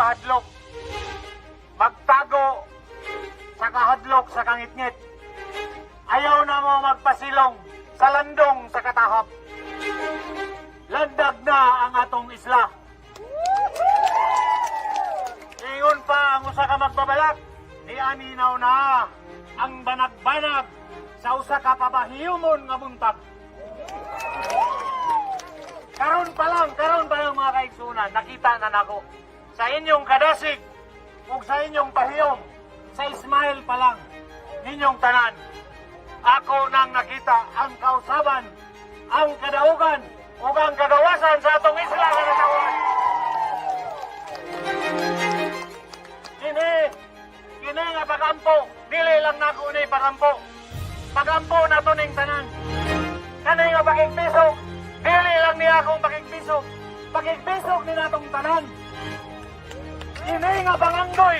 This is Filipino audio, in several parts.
kahadlok. Magtago sa kahadlok sa kangitngit. Ayaw na mo magpasilong sa landong sa katahap. Landag na ang atong isla. Ingon pa ang usa ka magbabalak, ni aninaw na ang banag-banag sa usa ka pabahiyumon nga buntag. Karon pa lang mga kaigsunan, nakita na nako sa inyong kadasig ug sa inyong pahiyom, sa Ismail pa lang ninyong tanan. Ako nang nakita ang kausaban, ang kadaugan ug ang kagawasan sa atong isla nga natawan. Kini nga pagampo, dili lang nako ni pagampo. Pagampo na to ning tanan. Kanay nga pakigpisok, dili lang niya akong pakigpisok. Pakigpisok ni natong tanan. Kini nga pangandoy.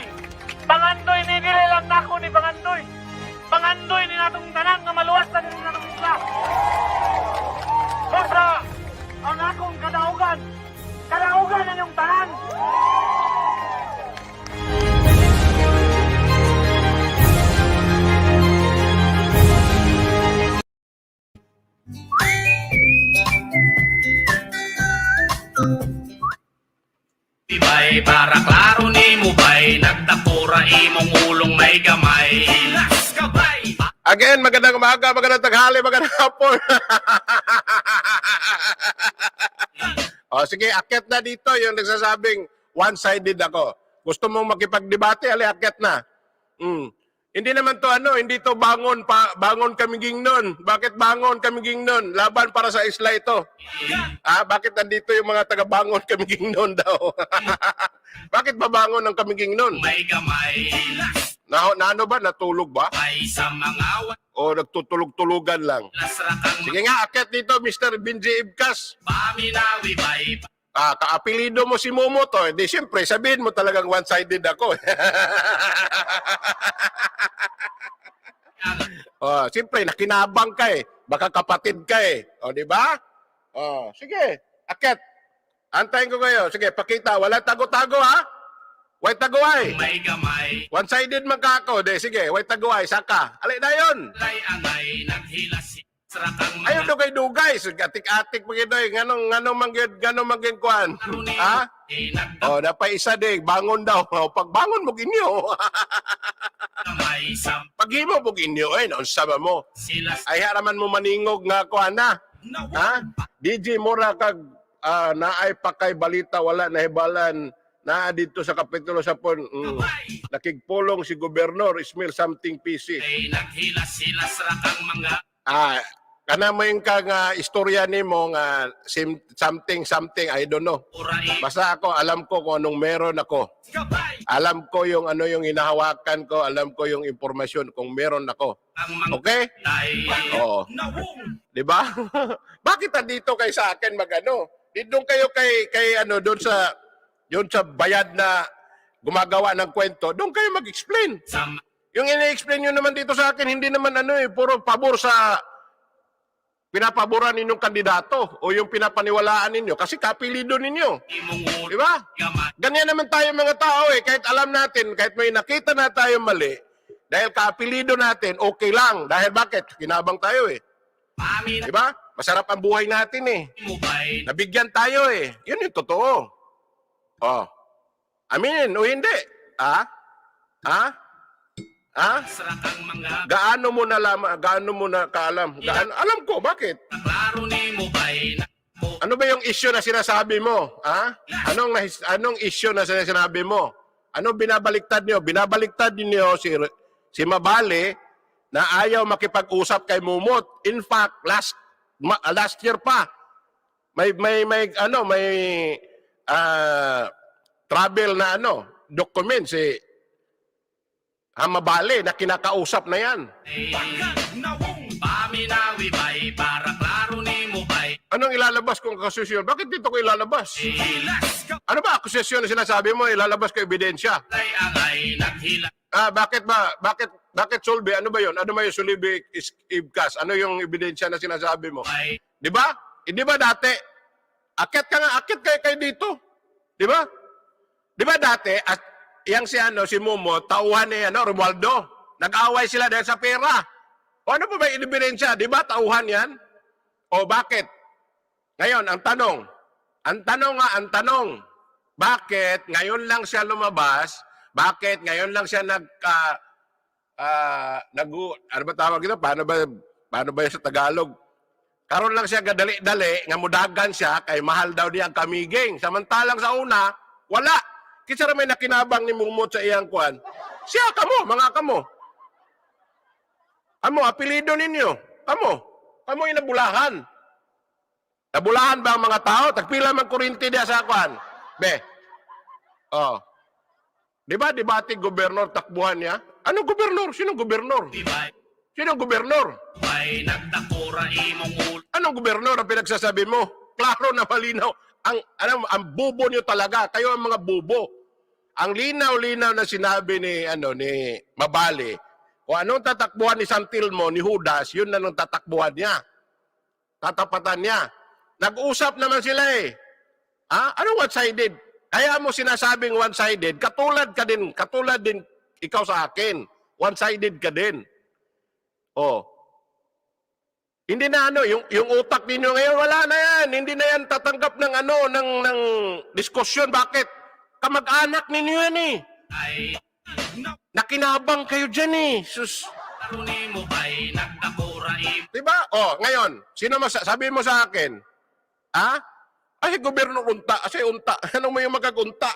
Pangandoy ni dili lang nako ni pangandoy. Pangandoy ni natong tanan nga maluwasan ni natong isla. Basta ang akong kadaugan na yung tanan. Bay, para klaro ni mo bay, nagtapura imong ulong may gamay. Ilas ka bay! Again, magandang umaga, magandang tanghali, magandang hapon. O sige, akyat na dito yung nagsasabing one-sided ako. Gusto mong makipagdebate, akyat na. Hindi naman to hindi to bangon kami gingnon. Bakit bangon kami gingnon? Laban para sa isla ito. Bakit nandito yung mga taga-bangon kami gingnon daw? Bakit babangon ng kami gingnon? May gamay. Ano ba? Natulog ba? Bay sa mga O nagtutulog-tulugan lang? lasrakang Sige nga, akyat dito, Mr. Benji Ibkas. paminawi bay. Kaapelido mo si Momo to. Di siyempre, sabihin mo talagang one-sided ako. Siyempre, nakinabang ka eh. Baka kapatid ka eh. Di ba? Sige, akyat. Antayin ko kayo. Sige, pakita. Wala tago-tago ha. White taguay. May gamay. One-sided man ka ako. Di, sige, white taguay. Saka. Alay na yun. Angay naghilas. Sarakang Ayun dugay-dugay. Atik-atik mo gidoy. Ganong manggin kuhan. Ha? Napay isa din. Bangon daw. Pagbangon mo ginyo. gamay sa Paghimo mo ginyo. Noon sama mo. silas. Ay haraman mo maningog nga kuhan na. Ha? DJ Mura kag naay pa kay balita wala nahibalan na dito sa Kapitulo 10. Nakigpulong si Gobernador Ismail something PC. Ay naghilas sila sarakang mga Kana mo yung istorya ni mo nga something I don't know. uray. Basta ako alam ko kung anong meron ako. Gabay. Alam ko yung yung hinahawakan ko, alam ko yung impormasyon kung meron ako. Ang mga Okay? tay. Oo. Nawong. 'Di ba? Bakit andito kay sa akin Doon kayo kay doon sa bayad na gumagawa ng kwento, doon kayo mag-explain. Sa Yung ini-explain nyo naman dito sa akin, hindi naman puro pabor sa pinapaboran ninyong kandidato o yung pinapaniwalaan ninyo kasi kapilido ninyo. imong Di ba? gamay. Ganyan naman tayo mga tao kahit alam natin, kahit may nakita na tayo mali, dahil kapilido natin, okay lang. Dahil bakit? Kinabang tayo Pamin Di ba? Masarap ang buhay natin mo bay. Nabigyan tayo Yun yung totoo. Aminin o hindi? Sarakang mga Gaano mo na kaalam? Alam ko, bakit? klaro ni mo bay. Ano ba yung issue na sinasabi mo? Anong issue na sinasabi mo? Ano binabaliktad niyo? Binabaliktad niyo si Mabale na ayaw makipag-usap kay Mumot. In fact, last year pa may travel na document si Mabale na kinakausap na yan. Nawong. Paminawi bay. Para klaro ni mo bay. Anong ilalabas kung akusasyon? Bakit dito ko ilalabas? Hilas ka Ano ba akusasyon na sinasabi mo? Ilalabas ko ebidensya. bay. Angay naghilas. Bakit ba? Bakit Sulbi? Ano ba yun? Ano ba yung Sulbi Ibkas? Ano yung ebidensya na sinasabi mo? Bay. Di ba? Di ba dati? Akyat ka nga, akyat kayo dito. Di ba? Di ba dati, at yang si Momo, tauhan ni Romualdo. Nag-away sila dahil sa pera. O ano pa ba yung ebidensya? Di ba tauhan yan? O bakit? Ngayon, ang tanong, bakit ngayon lang siya lumabas? Bakit ngayon lang siya ano ba tawag ito? Paano ba yun sa Tagalog? Karon lang siya gadali-dali, nga mudagan siya, kay mahal daw niya ang kamiging. Samantalang sa una, wala. Kisa may nakinabang ni Mumot sa iyang kuan. Siya, mga kamo. Amo, apelido ninyo. Kamo yung nabulahan. Nabulahan ba ang mga tao? Tagpila man kurinti diya sa kuan. Di ba, debate gobernador takbuhan niya? Anong gobernador? Sinong gobernador? Sinong gobernador? Bay nagdakura imong ulo. Anong gobernador ang pinagsasabi mo? Klaro na malinaw. Ang bubo niyo talaga. Kayo ang mga bubo. Ang linaw-linaw na sinabi ni Mabali, o anong tatakbuhan ni Santilmo, ni Judas, yun na nung tatakbuhan niya. Tatapatan niya. Nag-usap naman sila eh. Anong one-sided? Kaya mo sinasabing one-sided, katulad din ikaw sa akin. One-sided ka din. Hindi na yung utak ninyo ngayon, wala na yan. Hindi na yan tatanggap ng ng diskusyon. Bakit? Kamag-anak ninyo yan eh. Ay Nakinabang kayo dyan eh. Sus. laro nimo bay nagdakura imong Diba? Ngayon, sabi mo sa akin, Ay, gobyerno unta. Kasi unta. Anong may magagunta?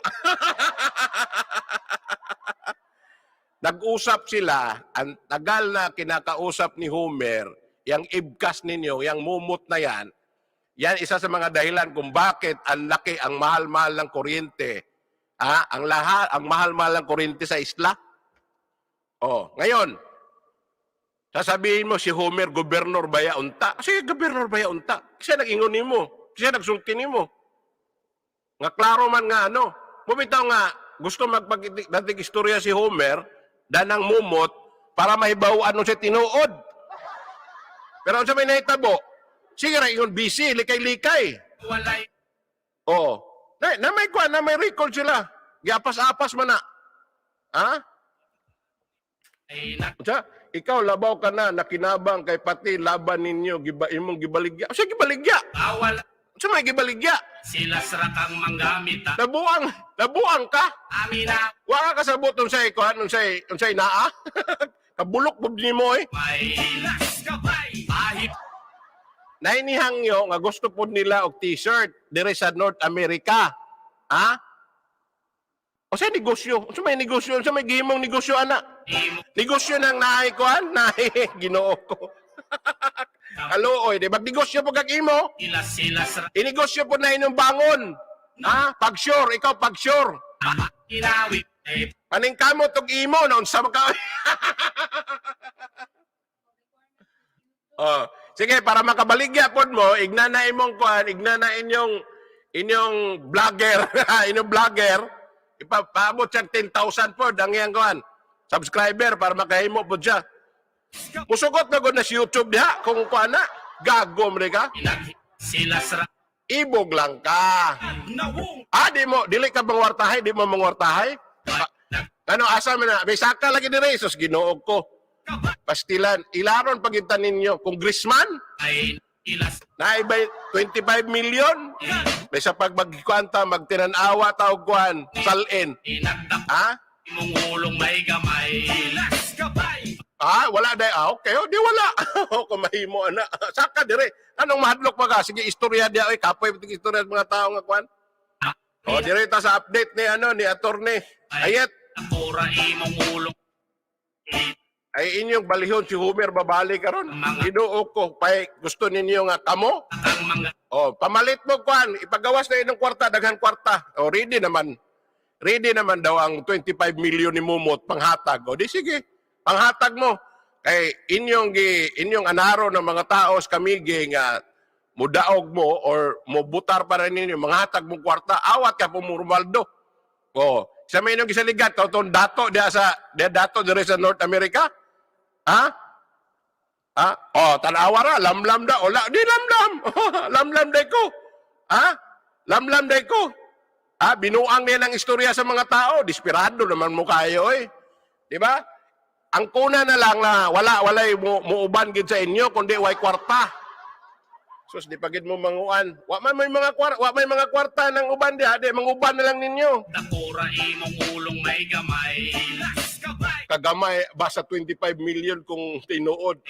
Nag-usap sila, ang tagal na kinakausap ni Homer, yung ibkas ninyo, yung mumot na yan isa sa mga dahilan kung bakit ang laki, ang mahal-mahal ng kuryente. Ang mahal-mahal ng kuryente sa isla. Ngayon, sasabihin mo si Homer, gobernador baya unta. Kasi gobernador baya unta. Kasi nag-ingon mo. Kasi nagsulti mo. Nga klaro man nga Bumitaw nga, gusto magpagdating istorya si Homer, danang mumot, para mahibawan siya tinuod. Pero sa may nahitabo, sige ra ingon busy, likay-likay. walay Na may record sila. Giapas-apas man na. ay Ikaw labaw ka na, nakinabang kay pati laban ninyo, imong gibaligya. Sige, gibaligya. bawal Sa may gibaligya. sila srakang manggamit Nabuang ka. amina Wala ka sabot unsay naa. Kabulok pud nimo eh. may ilas kabay ahit Nainihangyo nga gusto pud nila og t-shirt dire sa North America. O sa negosyo, may gihimong negosyo ana. imo Negosyo nang naay kuan, Ginoo ko. Kaluoy, di magnegosyo po kag imo. sila Inegosyo po na inyong bangon. Pag-sure, ikaw pag-sure. inawi ay Aning kamo tog imo noon sa ka. Sige, para makabaligya pod mo, ignana inyong vlogger, inyong vlogger, ipapaabot siya 10,000 pod ang iyang kuan. Subscriber para makahimo pod siya. Musugot na gud na sa YouTube diha kung kuan na gago mo ka. sila Ibog lang ka. nawong Dili ka mangwartahay, di mo mangwartahay. Asa man na, may saka lagi dire, sus Ginoo ko. kabay Pastilan, ilaron pagitan ninyo, congressman, ay ilas naibay 25 million. May sa magkwanta, magtinanawa, tawag kuhan, salin. inagdak imong ulong may gamay ilas kabay Wala day, okay, di wala. Kumahimo, ana. Saka dire, anong mahadlok pa ka? Sige, istorya diya, kapoy, istorya sa mga tao nga kuhan. Dire ta sa update ni attorney. Ayet, Nakura imong ulong ay inyong balihon si Homer babali karon. Ginoo ko, pay gusto ninyo nga kamo? ang mga Pamalit mo kuan, ipagawas na inyong kwarta, daghan kwarta. Ready naman. Ready naman daw ang 25 million ni Mumot panghatag. Di sige, panghatag mo. Kay inyong anaro ng mga tao sa kamigi nga mudaog mo or mubutar para ninyo, manghatag mo kwarta, awat ka po Romualdo. Sa may inyong gisaligat, dato dire sa North America? Tanawa ra, lamlam da. Di lamlam. Lamlam day ko. Lamlam day ko. Binuang niya ng istorya sa mga tao. Desperado naman mo kayo eh. Di ba? Ang kuna na lang na walay muuban gid sa inyo kundi way kwarta. Sus, di pagid mo manguan. Wa may mga kwarta ng uban di, manguban na lang ninyo. Dakura imong ulong may gamay. Las kabay. Kagamay basta 25 million kung tinuod.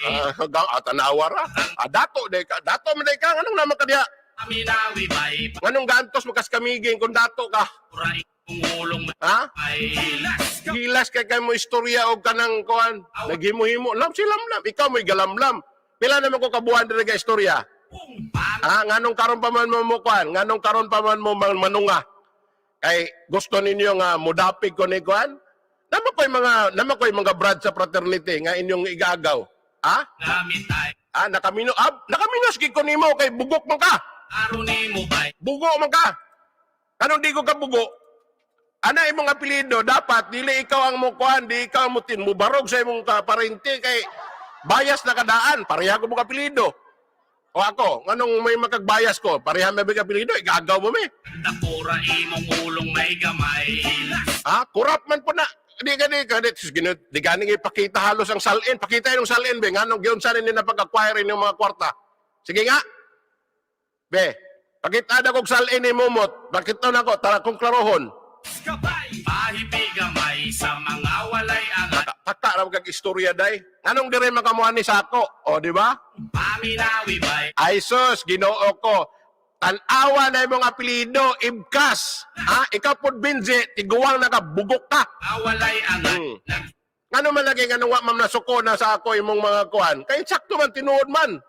Tanawara. Dato man day ka anong naman ka diha? Aminawi bay. Nganong gantos makas kamiging kung dato ka? Dakura imong ulong may Ha? gamay. Las kabay. Gilas kay mo istorya og kanang kuan. Naghimo-himo. Lam silam. Ikaw mo'y galamlam. Pila naman ko kabuhan diri ka istorya? Nganong karon pa man mo kuan? Nganong karon pa man mo manunga? Kay gusto ninyo nga mudapig ko ni kuan? Naman ko'y mga brad sa fraternity nga inyong igagaw. Gamit ay. Nakaminos gid ko nimo kay bugok man ka. Aro ni mo bay. Bugo man ka. Anong di ko ka bugo? Ana imong apelyido dapat dili ikaw ang mo kuan, di ikaw mo mubarog sa imong kaparente kay bias na kadaan, pareha ko mo apelyido. O ako, nganong may makagbayas ko, pareha may apelyido, igagaw mo me. Dakura imong ulong may gamay. Las Kurap man po na. Di ganing ipakita halos ang salin. Pakita yung salin, be. Nganong giyon sa rin na pag-acquire yung mga kwarta. Sige nga. Be, pakita na kong salin ni Mumot. Pakita na ko, tara kong klarohon. kabay. Pahipi gamay sa mga walay angat. Taka na magkag-istorya, day. Anong dire makamuhan ni Sako? O, di ba? Paminawi bay. Ay sus, ginoo ko. Tanawa na yung mga apelido, ibkas. Ikaw po, Binje, tiguang nakabugok ka. Awalay angat. Nag Ano man lagi nga nung ma'am nasuko na sa ako imong mga kuhan? Kaya sakto man, tinuod man.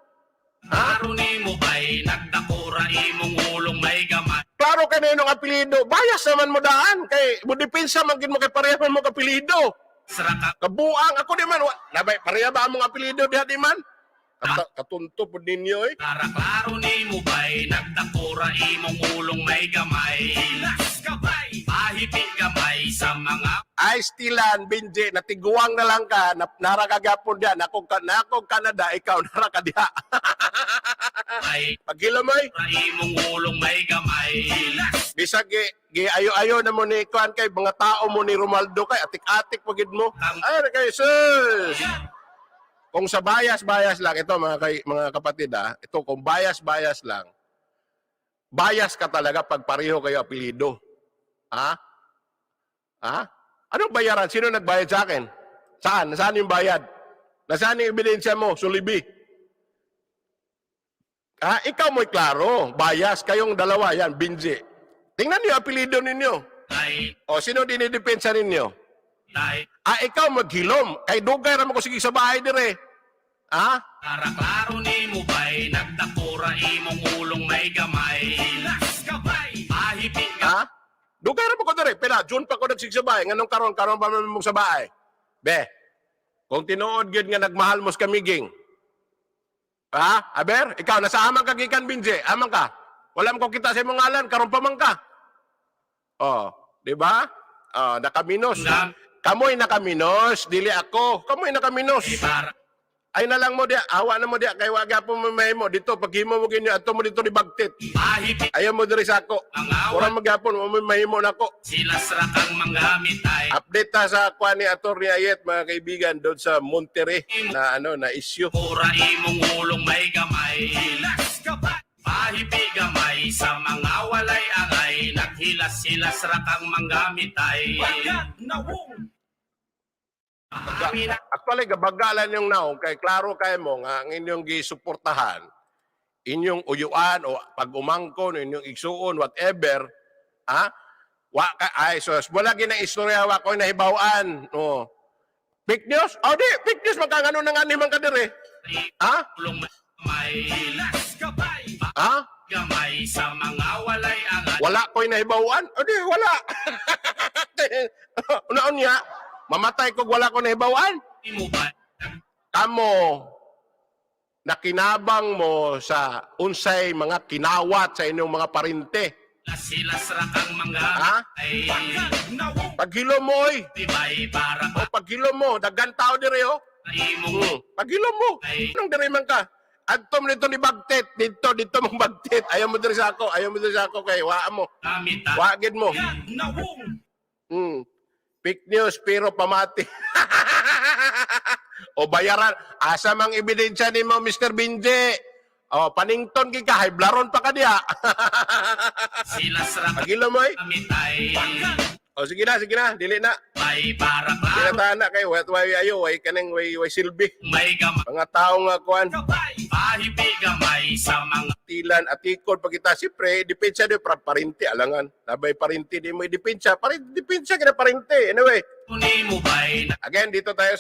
aro ni mo bay. Nagdakura imong ulong may gamay. Klaro ka na yung apelido, bayas naman mo daan. Kay, mo depensa man gid mo kay pareha man mo apelido. Sraka Kabuang ako di man. Nabay, pareha ba among apelido diha di man? Katunto po ninyo eh. klaro ni mo bay. Nagdakura imong ulong may gamay. Las kabay. Pahipi gamay sa mga Ay, stilan, Binje, natiguang na lang ka, narakagapon diyan, akong Canada, ikaw narakadiha. bay. Paghilamoy, Imong ulong may gamay. Las bisag ayo-ayo na mo ni kuan kay mga tao mo ni Romaldo kay atik-atik pagid mo. Ay, kay sus. Kung sa bias lang ito mga kapatid ito kung bias lang. Bias ka talaga pag pareho kayo apelyido. Anong bayaran? Sino nagbayad sa akin? Saan? Nasaan yung bayad? Nasaan yung ebidensya mo? Sulibi. Ikaw mo'y klaro. Bias. Kayong dalawa. Yan, Binje. Tingnan niyo apelyido ninyo. tay. O, sino dinidepensa ninyo? Tay. Ikaw maghilom. Kay dugay raman ko sige sa bahay dire. Klaro ni mo bay. Nagdakura imong ulong may gamay. Las kabay. Pahipi Dugay raman ko dire. Pila, June pa ko nagsigsabay. Nganong karon pa man mong sa bahay. Be, kung tinuod gyud nga nagmahal mo sa kamiging. Aber, ikaw, nasa amang kagikan, Binje. Amang ka. Wala mo ko kita sa imong ngalan. Karon pa man ka. Di ba? Nakaminos. Kamoy nakaminos, dili ako. Kamoy nakaminos. Para Ay na lang mo dia, awa na mo dia kay waga po mamay mo dito paghimo mo ginyo ato mo dito ni Bagtit. pahipi Ayaw mo diri sa ako. Ora magyapon mo mahimo nako. sila srakang manggamit ay. Update ta sa kuan ni Atty. Ayet mga kaibigan doon sa Monterrey na issue. Kura imong ulong may gamay. Las kabay. Pahipi gamay sa mga walay angay. Naghilas-hilas rakang manggamit ay. Wagad nawong. Actually gabagalan yung naong kay klaro kay mo nga ang inyong gisuportahan inyong uyuan o pag-umangkon inyong igsuon whatever so wala gina istorya wa ko nahibaw-an fake news fake news magkangano na nga ni man kadire Ulong may las kabay. Gamay sa mga walay angay. wala ko'y nahibaw-an wala unaon niya mamatay ko wala ko nahibaw-an Mo ba? kamo nakinabang mo sa unsay mga kinawat sa inyong mga parinte. Sila rakang manggamit ay. Wagad nawong. Paghilo mo, oy. Tibay para Paghilo mo. Daghan tao dire, oh. imong Paghilo mo. Anong dire man ka? Antom nito ni Bagtit. Dito mong Bagtit. Ayaw mo diri sa ako. Kay waa mo. gamit tayo. Wagid mo. Fake news pero pamati. O bayaran. Asa mang ebidensya ni mo, Mr. Binje? O, panington ka. Haiblaron pa ka diya. Sila sra Pagilo mo eh. gamit tayo. O, sige na. Dili na. May para Dili klaro. na kay way ayo. Way kaneng way silbi. May gamay. Mga tao nga kuan. Pahipi gamay sa mga Tilan at ikon pag kita siyempre depensa de parinti alangan labay parinti di mo depensa kina parinti anyway ni mo ba'y again dito tayo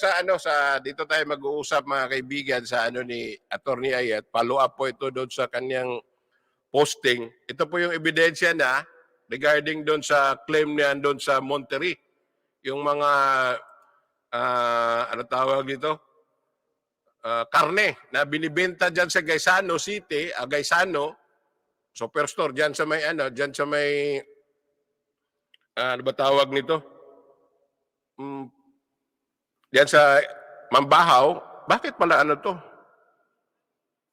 dito tayo mag-uusap mga kaibigan sa ni Attorney Ayat. Follow up po ito doon sa kanyang posting. Ito po yung ebidensya na regarding doon sa claim niya doon sa Monterrey, yung mga ano tawag dito, karne na binibenta diyan sa Gaisano City, Gaisano Superstore diyan sa may ano ba tawag nito? Diyan sa Mambahaw. Bakit pala ano to?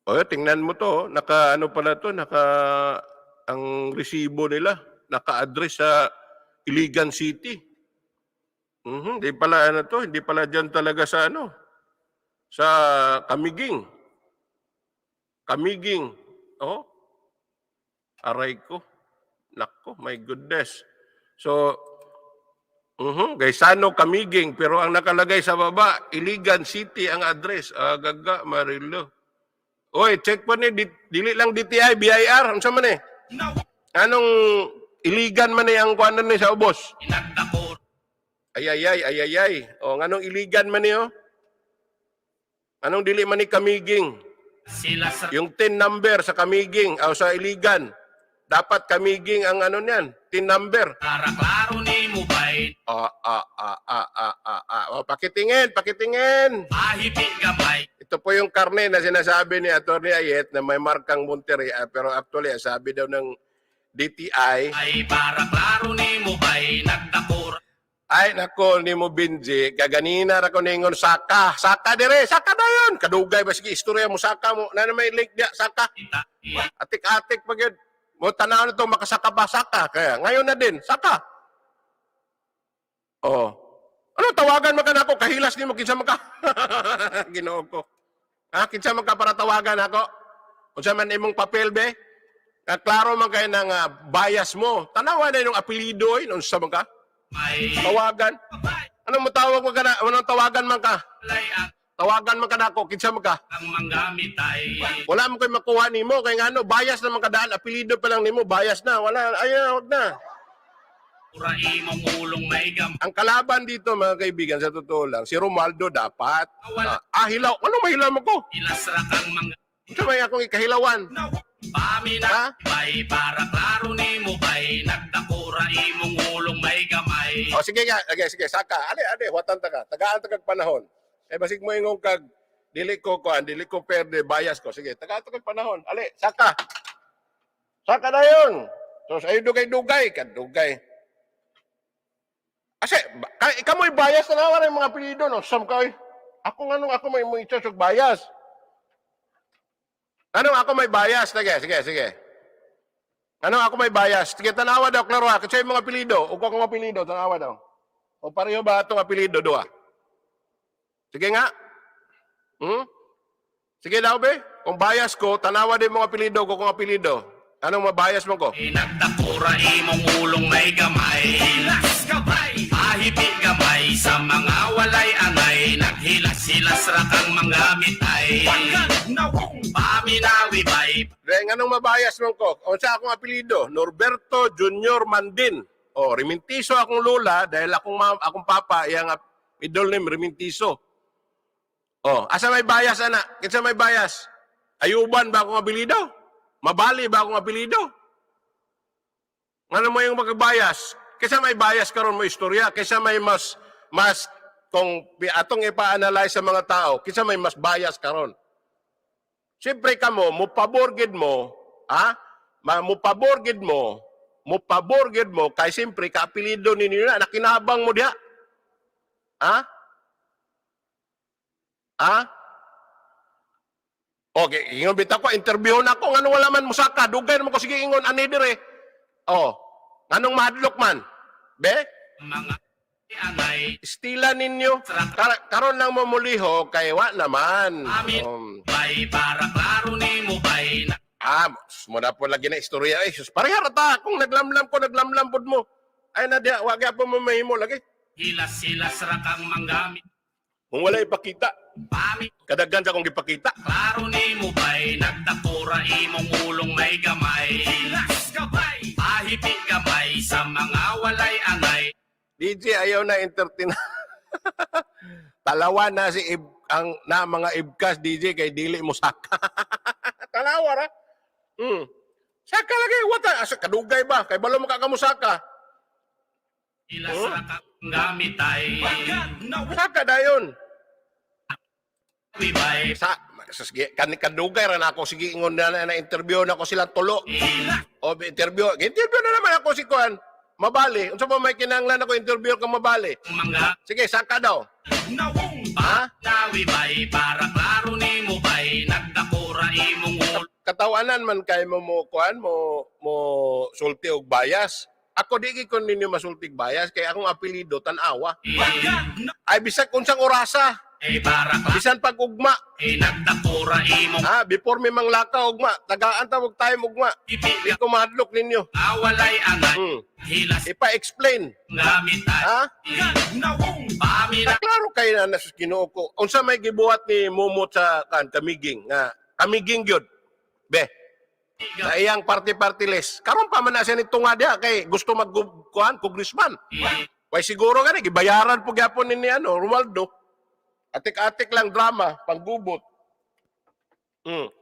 O tingnan mo to, ang resibo nila naka-address sa Iligan City. Hindi pala hindi pala diyan talaga sa sa Camiguing. Oh. Aray ko. Nako, my goodness. So, Gaisano, Camiguing, pero ang nakalagay sa baba, Iligan City ang address. Gaga, Marilo. Oy, check po ni, dili lang DTI, BIR, ano sa man eh? Anong Iligan man eh ang kuwanan ni sa ubos? inagdako. Ay. O, anong Iligan man eh, oh? Anong dili man ni Camiguing? Sila sra Yung TIN number sa Camiguing, o sa Iligan. Dapat Camiguing ang tin number. para klaro ni mo ba'y Pakitingin. pahipi gamay. Ito po yung karne na sinasabi ni Atty. Ayet na may markang Monterrey, pero actually, sabi daw ng DTI, Ay para klaro ni mo ba'y nagdako. ay nako, ni mo Binji, kaganina ra ko ningon saka dire, saka na yun. Kadugay ba sige istorya mo saka mo, na may link dia saka. Atik-atik pag yun. Mo tanaw na to makasaka ba saka, kaya ngayon na din saka. Oh. Ano tawagan mo ka na ako, kahilas ni mo kinsa man ka. Ginoo ko. Kinsa man ka para tawagan ako? Unsa man imong papel be? Klaro man kay nang bias mo. Tanawa na yung apelyido unsa man ka? May Tawagan. Ano mo tawag mo ka na? Anong tawagan man ka? lay Tawagan man ka na ako, kinsa man ka? ang manggamit ay Wala mo koy makuha nimo kay ngano, bias naman ka daan, apelyido pa lang nimo, bias na. Wala, wag na. pura imong ulong may gamay. Ang kalaban dito mga kaibigan sa totoo lang, si Romualdo dapat. Wala Hilaw. Ano mahilaw mo ko? ilasra kang mga Ito may akong ikahilawan. pamina Ha? bay para klaro ni mo ba'y nagdakura imong ulong may gamay. O sige nga, sige, saka. Ale, watan ta ka. Tagaan ta kag panahon. Basig mo ingong kag dili ko perde bias ko. Sige, tagaan ta kag panahon. Ale, saka. Saka na yun. So, sa'yo dugay-dugay. Kadugay. Kasi, ikaw mo'y bias na naman yung mga apelido, no? Sam ka, ako may isusog bias. Anong ako may bias? Sige. Anong ako may bias? Sige, tanawa daw, klaro ha. Kasi yung mga apelido, o kung apelido, tanawa daw. O pareho ba itong apelido, doa? Sige nga. Sige daw, be. Kung bias ko, tanawa din mga apelido ko kung apelido. Anong mabias mo ko? Nagdakura imong ulong may gamay. Hilas gamay, pahipi gamay sa mga walay angay. Naghilas-hilas ra kang manggamit ay. Paminawi bay. Dahil anong mabias mo ko? O sa akong apelido, Norberto Junior Mandin. O, Remintiso akong lola dahil akong papa, yung middle name, Remintiso. O, asa may bias, anak? Kinsa may bias? Ayuban ba akong apelido? Mabali ba akong apelido? Ano mo yung magbias? Kaysa may bias karon mo istorya, kaysa may mas kung atong ipa-analyze sa mga tao, kaysa may mas bias karon. Siyempre kamo, mupaborgid mo, mupaborgid mo, kay siyempre ka-apelido ninyo na, nakinabang mo diha. Okay, ingon bitaw ko, interview na ko, ngano wala man musaka, dugay naman ko, sige ingon, ani dire. Oh, nganong madlok man? Be? Mga angay, Istila ninyo. Karon lang mo muliho, kay wa naman. amin, bay, para klaro ni mo, bay, na Muna po lagi na istorya. Ay, sus, parehara ta. Kung naglamlam ko, naglamlambod mo. Ay, nadya, wag po mamahimo lagi. hilas-hilas ra kang manggamit. Kung wala ipakita, Pamit, kadaghan sa kong ipakita. klaro ni mo, bay, nagtakura imong ulong may gamay. Hilas gabay, pahipig gamay, sa mga walay angay. DJ, ayaw na entertain. Talawa na si mga ibkas, DJ, kay dili mo saka. Talawa ra. Saka lagi, wata. Asa, kadugay ba? Kay balo makakamusaka. Hilas ra kang gamit ay. Saka dayon. Wibay, Kadugay ra na ako. Sige, ingon na interview na ako silang tulo. hilas O, interview na naman ako si Kuan. Mabali. Unsa pa may kinahanglan ako interview kang mabali? mga Sige, saka daw. nawong Ha? nawibay, para klaro ni mo, bay, nagtakura imong ulong. Katawanan man kay mo Kuan mo sulti og bias. Ako di ko ninyo masulti og bias kay akong apelyido Tan-awa. Ay bisag unsang orasa, Para klaro bisan pag ugma. nagtakura imong Before may manglaka ugma, tagaan ta og time ugma. Di ipig. ko madlok ninyo. Awalay angay, Hmm. hilas Ipa-explain. gamit ay. Ha? Nawong pamina. Klaro kay na nasus Ginoo ko. Unsa may gibuhat ni Mumot sa kamiging nga kamiging gyud. Be, na iyang party list. Karon pa man na siya nito nga diha kay gusto magkuhan congressman. Why siguro gani gibayaran po gyapon ni Romualdo. Atik-atik lang drama, panggubot.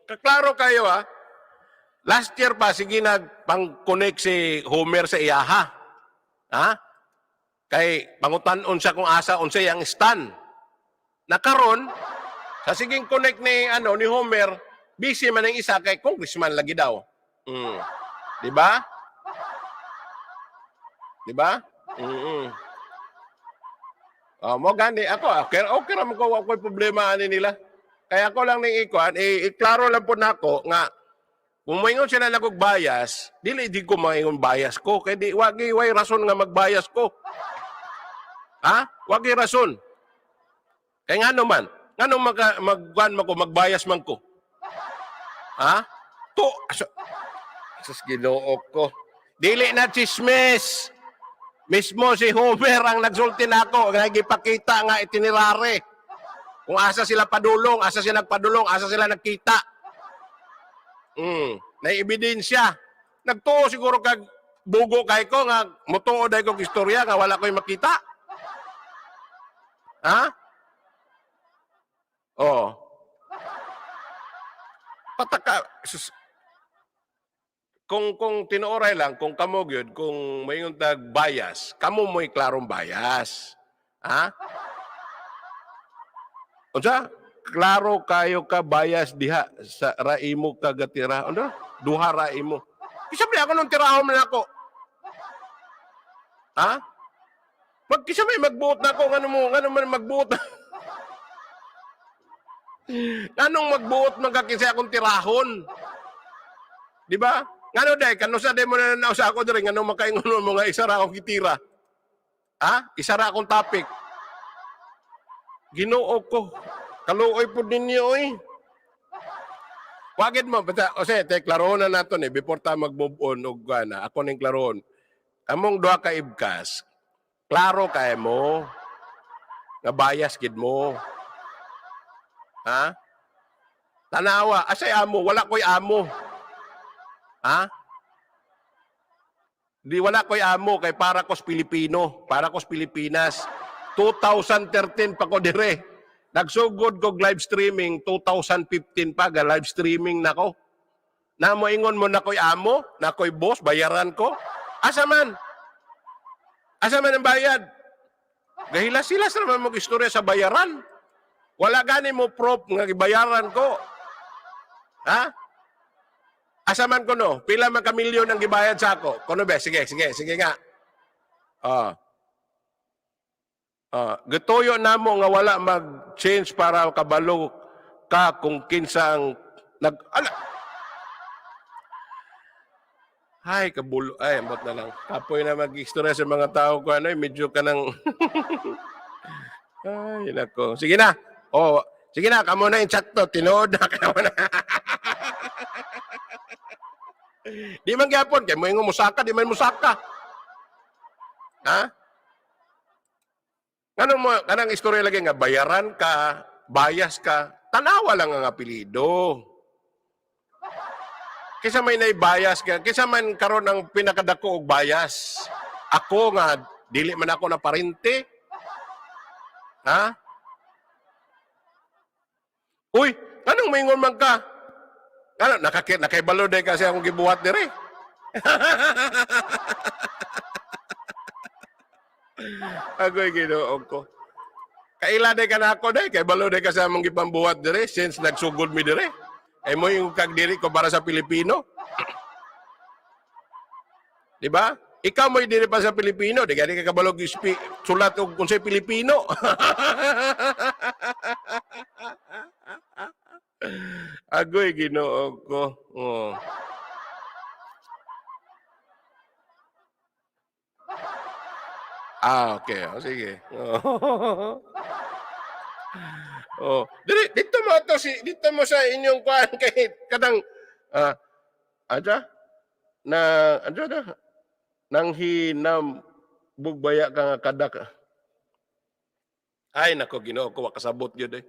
Kaklaro kayo ha. Last year pa sige nagpang-connect si Homer sa iyaha. Ha? Kay pangutan-on siya kung asa unsay ang stand. Nakaron sa siging connect ni ni Homer, busy man ang isa kay congressman lagi daw. Di ba? Di ba? Mo gani ako, okay ra mo ko ako'y problema ani nila. Kaya ako lang ning ikuan, iklaro lang po nako nga kung moingon sila nagog bias, dili di ko moingon bias ko kay di wagi way rason nga magbias ko. Ha? Wagi rason. Kay ngano man? Ngano magkuan man ko magbias man ko? Ha? Sus Ginoo ko. Dili na chismis. Mismo si Homer ang nagsulti nako, nagipakita nga itinerary. Kung asa sila padulong, asa sila nagpadulong, asa sila nagkita. Na ebidensya. Nagtuo siguro kag bugo kay ko nga mutuo dai ko istorya nga wala ko'y makita. Ha? Oh. Pataka kung tinuoray lang, kung kamo gyud, kung mayong tag bias, kamo mo'y klarong bias. Ha? Unsa? Klaro kayo ka bias diha sa raimo kagatira. Ano? Duha raimo. Kisabli ako nung tirahom na ako. Ha? Magkisabli magbuot na ako. Ngano man magbuot na. Anong magbuot magkakisa akong tirahon? Di ba? Ngano day, kano sa day mo na nausa ako diri, ngano makaingon mo nga isa ra akong kitira. Ha? Isa ra akong topic. Ginoo ko. Kaluoy po ninyo eh. Wagid mo, basta, o sige, klaroon na nato ni, before ta mag-move on, o gana, ako ning klaroon. Among duha ka ibkas, klaro kay mo, nga bias gid mo. Ha? Tanawa, asay amo, wala ko'y amo. Ha? Di wala ko'y amo kay para kos Pilipino, para kos Pilipinas. 2013 pa ko dire. Nagsugod ko live streaming 2015 pa ga live streaming nako. Na moingon mo na ko'y amo, na ko'y boss, bayaran ko. Asa man? Asa man ang bayad? Gahilas-hilas naman mo istorya sa bayaran. Wala gani mo proof nga gibayaran ko. Ha? Asa man ko no? Pila man ka milyon ang gibayad sa ako? Kuno be? Sige nga. Gituyo na mo nga wala mag-change para kabalo ka kung kinsang Ala. Ay, kabulo. Ay, ambot na lang. Kapoy na mag-istorya sa mga tao ko. Ano, medyo ka nang... Ay, nako. Sige na. Oh, sige na. Kamo na yung chat to. Tinood na. Kamo na. Di man gyapon. Kaya mo yung musaka. Di man musaka. Ha? Kanang istorya lagi nga, bayaran ka, bias ka, tanawa lang ang apelido. Kisa may naibayas ka, kisa man karon ang pinakadako og bias. Ako nga, dili man ako na parente. Ha? Uy, anong maingon man ka? Ano, nakaibalo day kasi akong gibuhat dire. Ako'y Ginoo ko. Kaila day ka na ako day, kay balo day ka sa among gipambuhat dire since nagsugod mi dire. Ay mo yung kagdiri ko para sa Pilipino. Di ba? Ikaw mo diri pa sa Pilipino, di gani ka kabalog sulat og unsay Pilipino. Agoy Ginoo ko. Oh. Okay. Oh, sige. Oh, dito mo to dito mo sa inyong kuan kay kadang aja nang hinam bugbaya ka nga kadak. Ay nako Ginoo ko kasabot gyud eh.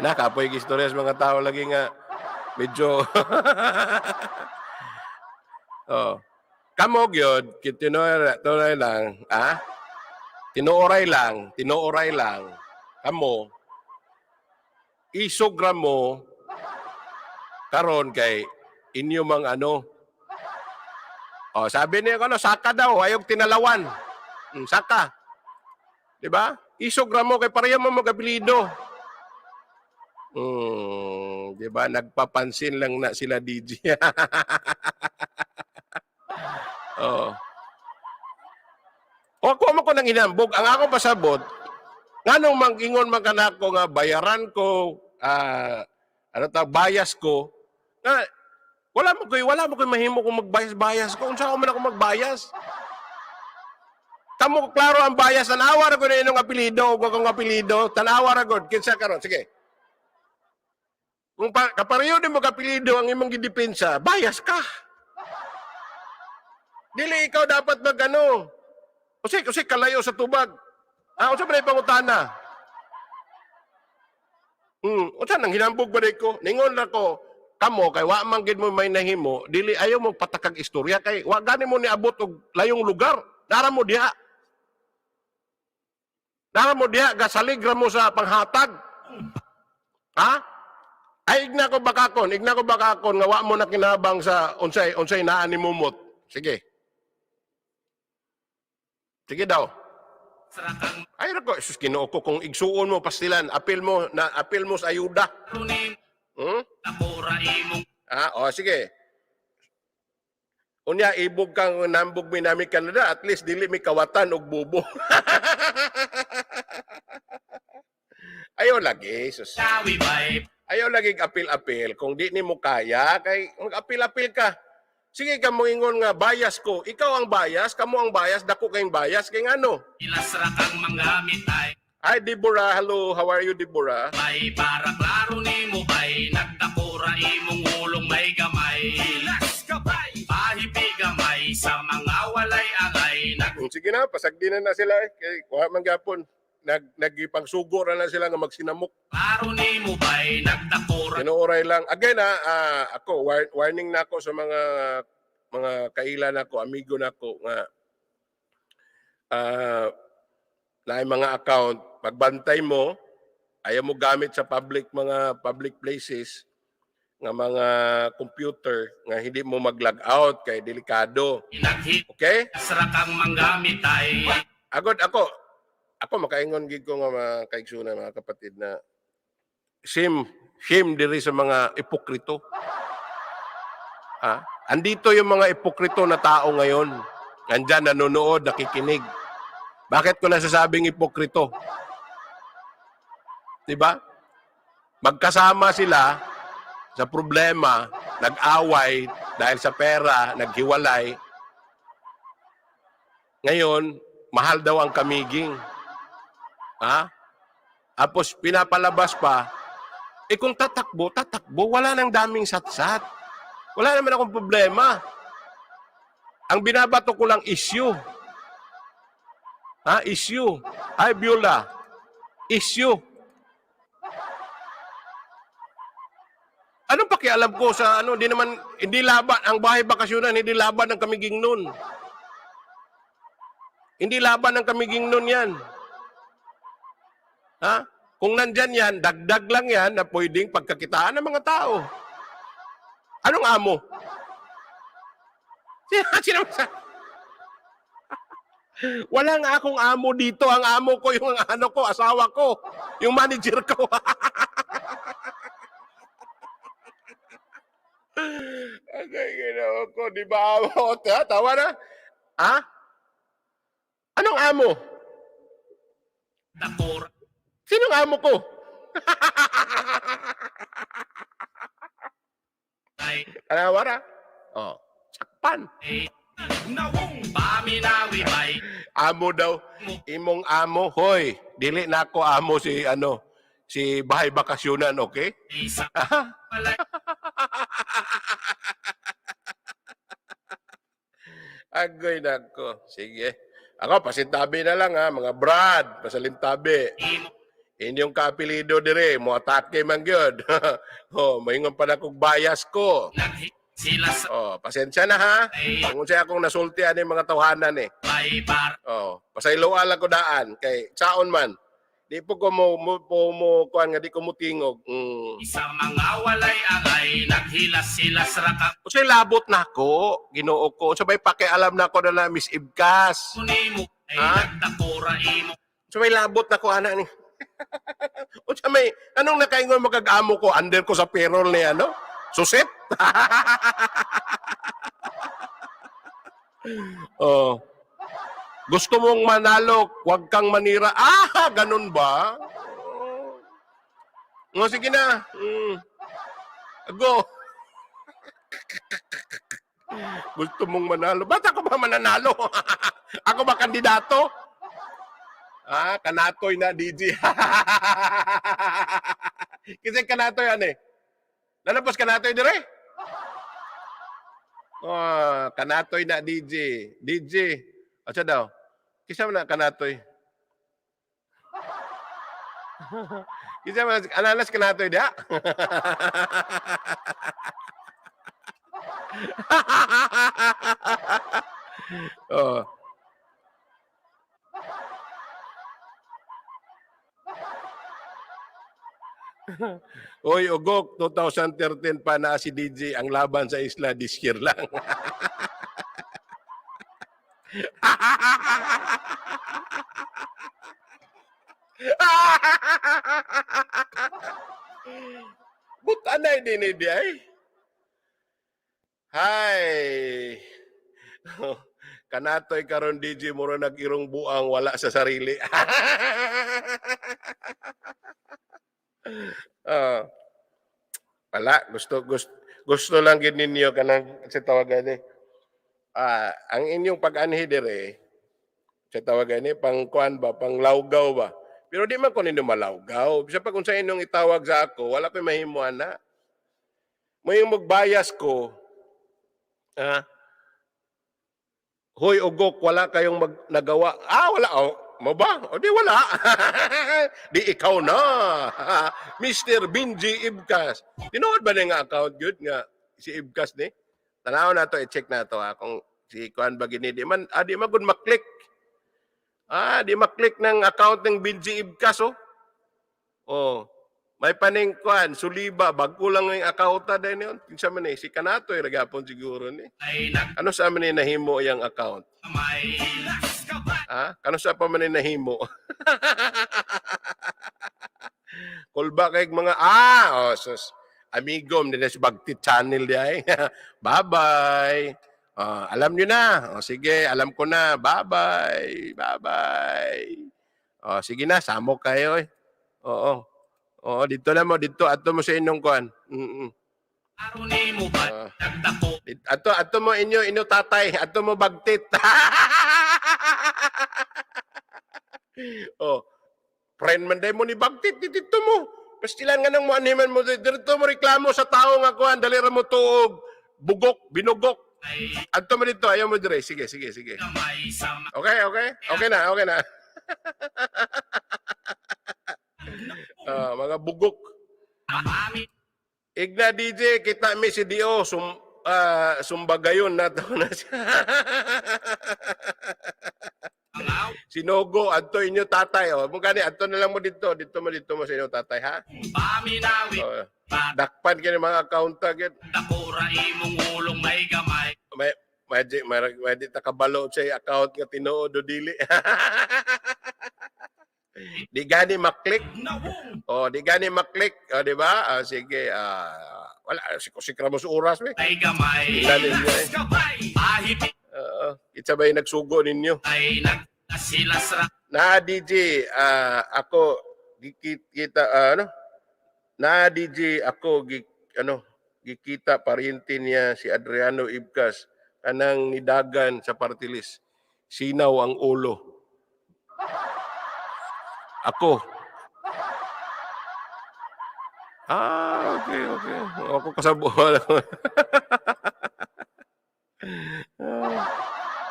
Nakapoy istorya sa mga tao lagi nga medyo oh. Kamo gyud tinuoray lang, Tinuoray lang. Kamo isogram mo karon kay inyo mang ano. Oh, sabi niya ano, saka daw, ayog tinalawan. Saka. 'Di ba? Isogram mo kay pareho mo magapelido. 'Di ba? Nagpapansin lang na sila DJ. Oh. O ako mo ko nang hinambog, ang ako pasabot, nganong mangingon man kanako nga bayaran ko, bias ko, nga wala mo koy mahimo kung magbayas ko. Unsa man ako magbayas? Kamo klaro ang bias, tanawa ra gud inong apelyido ug akong apelyido, tanawa ra gud kinsa karon. Sige. Kung kapareho din mo kapelyido ang imong gidepensa, bias ka. Dili ikaw dapat magano. Kasi kalayo sa tubag. Unsa man pangutana? Unsa nang hinambog ba ko? Ningon na ko, kamo kay wa man gid mo may nahimo, dili ayaw mo patakag istorya kay wa gani mo niabot og layong lugar. Dara mo diha. Gasalig ra mo sa panghatag. Ha? Ay igna ko bakakon nga wa mo nakinabang sa unsay naa ni mumot. Sige. Sige daw. Ay rako, sus Ginoo ko kung igsuon mo pastilan, apil mo sa ayuda. Sige. Unya ibog kang nambog mi nami Canada, at least dili mi kawatan og bubo. Ayaw lagi, sus. Ayaw lagi apil-apil kung di ni mo kaya kay mag-apil-apil ka. Sige ka mo ingon nga bias ko. Ikaw ang bias, kamo ang bias, dako kayong bias kay ngano? Ilasra kang manggamit ay. Hi Deborah, hello. How are you Deborah? May para klaro nimo bay nagdakura imong ulong may gamay. Ilas ka bay. Pahipi gamay sa mga walay angay. Sige na, pasagdinan na sila eh. Kay kuha man gyapon. Nagipangsugo na lang sila nga magsinamok. Klaro nimo bay nagdakura. Tinuoray lang. Again ako warning na ako sa mga kaila nako, amigo nako nga na mga account, pagbantay mo, ayaw mo gamit sa public places nga mga computer nga hindi mo mag-log out kay delikado. Okay? Ilasra kang manggamit ay. Ako makaingon gid ko nga mga kaigsunan, mga kapatid na shame diri sa mga ipokrito. Andito yung mga ipokrito na tao ngayon. Nandyan nanonood, nakikinig. Bakit ko nasasabing ipokrito? Diba? Magkasama sila sa problema, nag-away dahil sa pera, naghiwalay. Ngayon, mahal daw ang kamiging. Ha? Tapos pinapalabas pa, kung tatakbo, wala nang daming satsat. Wala naman akong problema. Ang binabato ko lang issue. Ha? Issue. Ay, Beulah. Issue. Anong pakialam ko sa ano, hindi laban, ang bahay bakasyonan, hindi laban ng kamiging nun. Hindi laban ng kamiging nun yan. Ha? Kung nandyan yan, dagdag lang yan na pwedeng pagkakitaan ng mga tao. Anong amo? Sino wala nga akong amo dito. Ang amo ko, yung ano ko, asawa ko. Yung manager ko. Okay, ginawa ko. Di ba amo? Tawa na? Ha? Anong amo? Dakora. Sinong amo ko? Ay, Anawara? Oh, sakpan. nawong paminawi bay. Amo daw. Imong amo. Hoy, dili na ako amo si bahay bakasyonan, okay? Isa palay. Agoy na ako. Sige. Ako, pasintabi na lang ha, mga brad. Pasalintabi. Imo Inyong kaapelido dire, mo atake man gyud. Oh, maingon pa na kog bias ko. naghi sila sa Oh, pasensya na ha. Kung siya akong nasultian ni mga tawhanan eh. bay bar. Oh, pasayloa lang ko daan kay saon man. Di po ko mo kuan nga di ko mutingog. Isa mga walay angay naghilas-hilas rakang Unsay labot na ako, Ginoo ko. Sabay pakialam na ko na Miss Ibkas. kunimo ay Ha? nagdakora imo. Sabay labot na ko ana ni. Unsa may anong nakaingon magag-amo ko under ko sa payroll ni ano? Susit? Oh. Gusto mong manalo, huwag kang manira. Ah, ganun ba? Oh. Sige na. Go. Gusto mong manalo. Ba't ako ba mananalo? Ako ba kandidato? Ah, kanatoy na, DJ. Kasi kanatoy yan eh. Lalabas kanatoy dire? Oh, kanatoy na, DJ. DJ. Asa daw? Kisa man na kanatoy. Kisa man ananas kanatoy da? Oh. Oy, Ugok, 2013 pa na si DJ ang laban sa isla this year lang. Butanay din ni ay. Hay. Kanatoy karon DJ muro nag-irong buang wala sa sarili. Wala, gusto lang gid ninyo kanang sa tawagan eh. Ang inyong pag-anhi dire sa tawagan ni pang kuan ba, pang lawgaw ba. Pero di man ko ninyo malawgaw. Bisa pa kung sa inyong itawag sa ako, wala ko mahimo ana. Mo yung magbayas ko. Hoy Ugok, wala kayong nagawa. Wala. Mo ba? O di wala. Di ikaw na. Mr. Benji Ibkas. Tinuod ba na nga account good nga si Ibkas ni? Tanaw na to, i-check na to kung si kuan ba gini di man gud maklik. Di maklik ng account ng Benji Ibkas oh. Oh. May paning kuan, suliba, bago lang yung account na din yun. Kinsa man si Kanatoy ragapon siguro ni. Ay Ano sa man nahimo yung account? nagmay las ka ba. Kano sa pa man nahimo? Kulba kay mga sus. Amigom nila sa Bagti channel di ay. Bye-bye. Alam niyo na. Sige, alam ko na. Bye-bye. Bye-bye. Sige na, samok kayo eh. Oo, dito na mo, dito ato mo sa inyong kuan. Araw ni mo ba nagdako? Ato mo inyo tatay, ato mo bagtit. Oh, friend man day mo ni bagtit dito mo. Pastilan nga nang mo animan mo dito mo reklamo sa tao nga kuan dali ra mo tuog bugok, binugok. Ay Ato mo dito, ayaw mo dire. Sige. gamay sa Okay. Okay na. Mga bugok. maami. Igna DJ, kita mi si Dio, sumbagayon na to na siya. Ang Sinogo, adto inyo tatay. Oh. Mukha adto na lang mo dito mo sa inyo tatay, ha? paminawi. Oh, dakpan kayo mga account agad. Dakura imong ulong may gamay. May di takabalo sa account nga tinuod o dili. Di gani maklik. Nawong Di gani maklik. Di ba? Sige. Wala. Sikra mo sa oras, me. may gamay. Ilan ninyo, eh? Gabay. Ahipig Kitsa ba yung nagsugo ninyo? ay nagsilasra. Na DJ, ako DJ ako gikita pariente niya si Adriano Ibcas kanang nidagan sa party list. Sinaw ang ulo. Ako. Okay. Ako kasabo.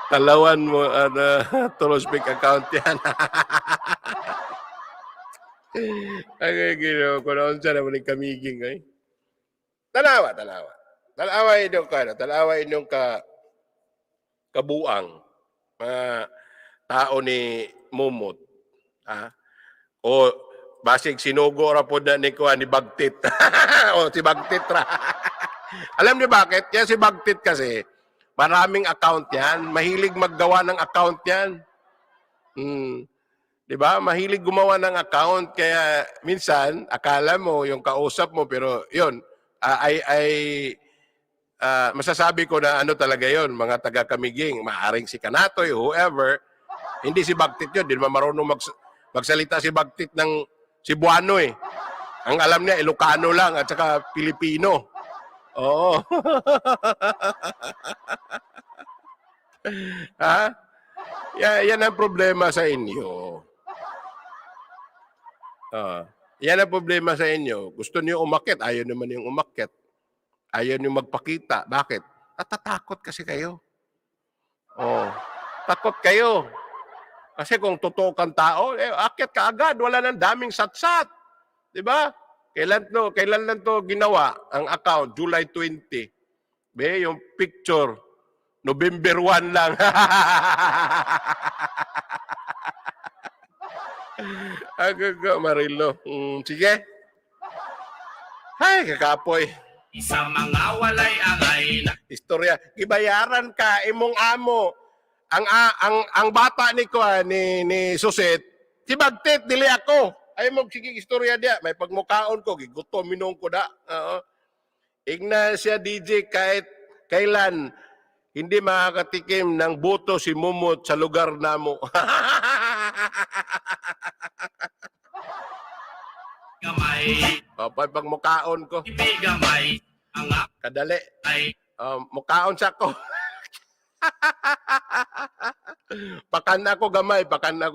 Talawan mo Tolospeak account yan. Ay, gino ko noon siya naman yung kamiging ay. Talawa. Talawa inyong kabuang tao ni Mumot. O basig sinugo ra po na ni Bagtit. O si Bagtit ra. Alam niyo bakit? Yan si Bagtit kasi maraming account yan. Mahilig maggawa ng account yan. Di ba? Mahilig gumawa ng account. Kaya minsan, akala mo yung kausap mo. Pero yun, masasabi ko na ano talaga yun, mga taga-kamiging. Maaring si Kanatoy, whoever. Hindi si Bagtit yun. Di naman marunong magsalita si Bagtit ng Cebuano eh. Ang alam niya, Ilocano lang at saka Pilipino. Oo. Ha? Yan ang problema sa inyo. Yan ang problema sa inyo. Gusto niyo umakyat, ayaw naman yung umakyat. Ayaw niyo magpakita. Bakit? Natatakot kasi kayo. Takot kayo. Kasi kung totoo kang tao, akyat ka agad, wala nang daming satsat. 'Di ba? Kailan lang to ginawa ang account? July 20. Be, yung picture November 1 lang. Agaga Marilo. Sige. Hay, kakapoy. Sa mga walay angay na Istorya, gibayaran ka imong amo. Ang bata ni Suset, si Bagtit dili ako. Ay mo sige istorya dia, may pagmukaon ko gigutom minong ko da. Igna siya DJ kahit kailan hindi makakatikim ng buto si Mumot sa lugar namo. gamay. Pagmukaon ko. Gamay. Ang Kadali. ay Mukaon sa ko. Pakan ako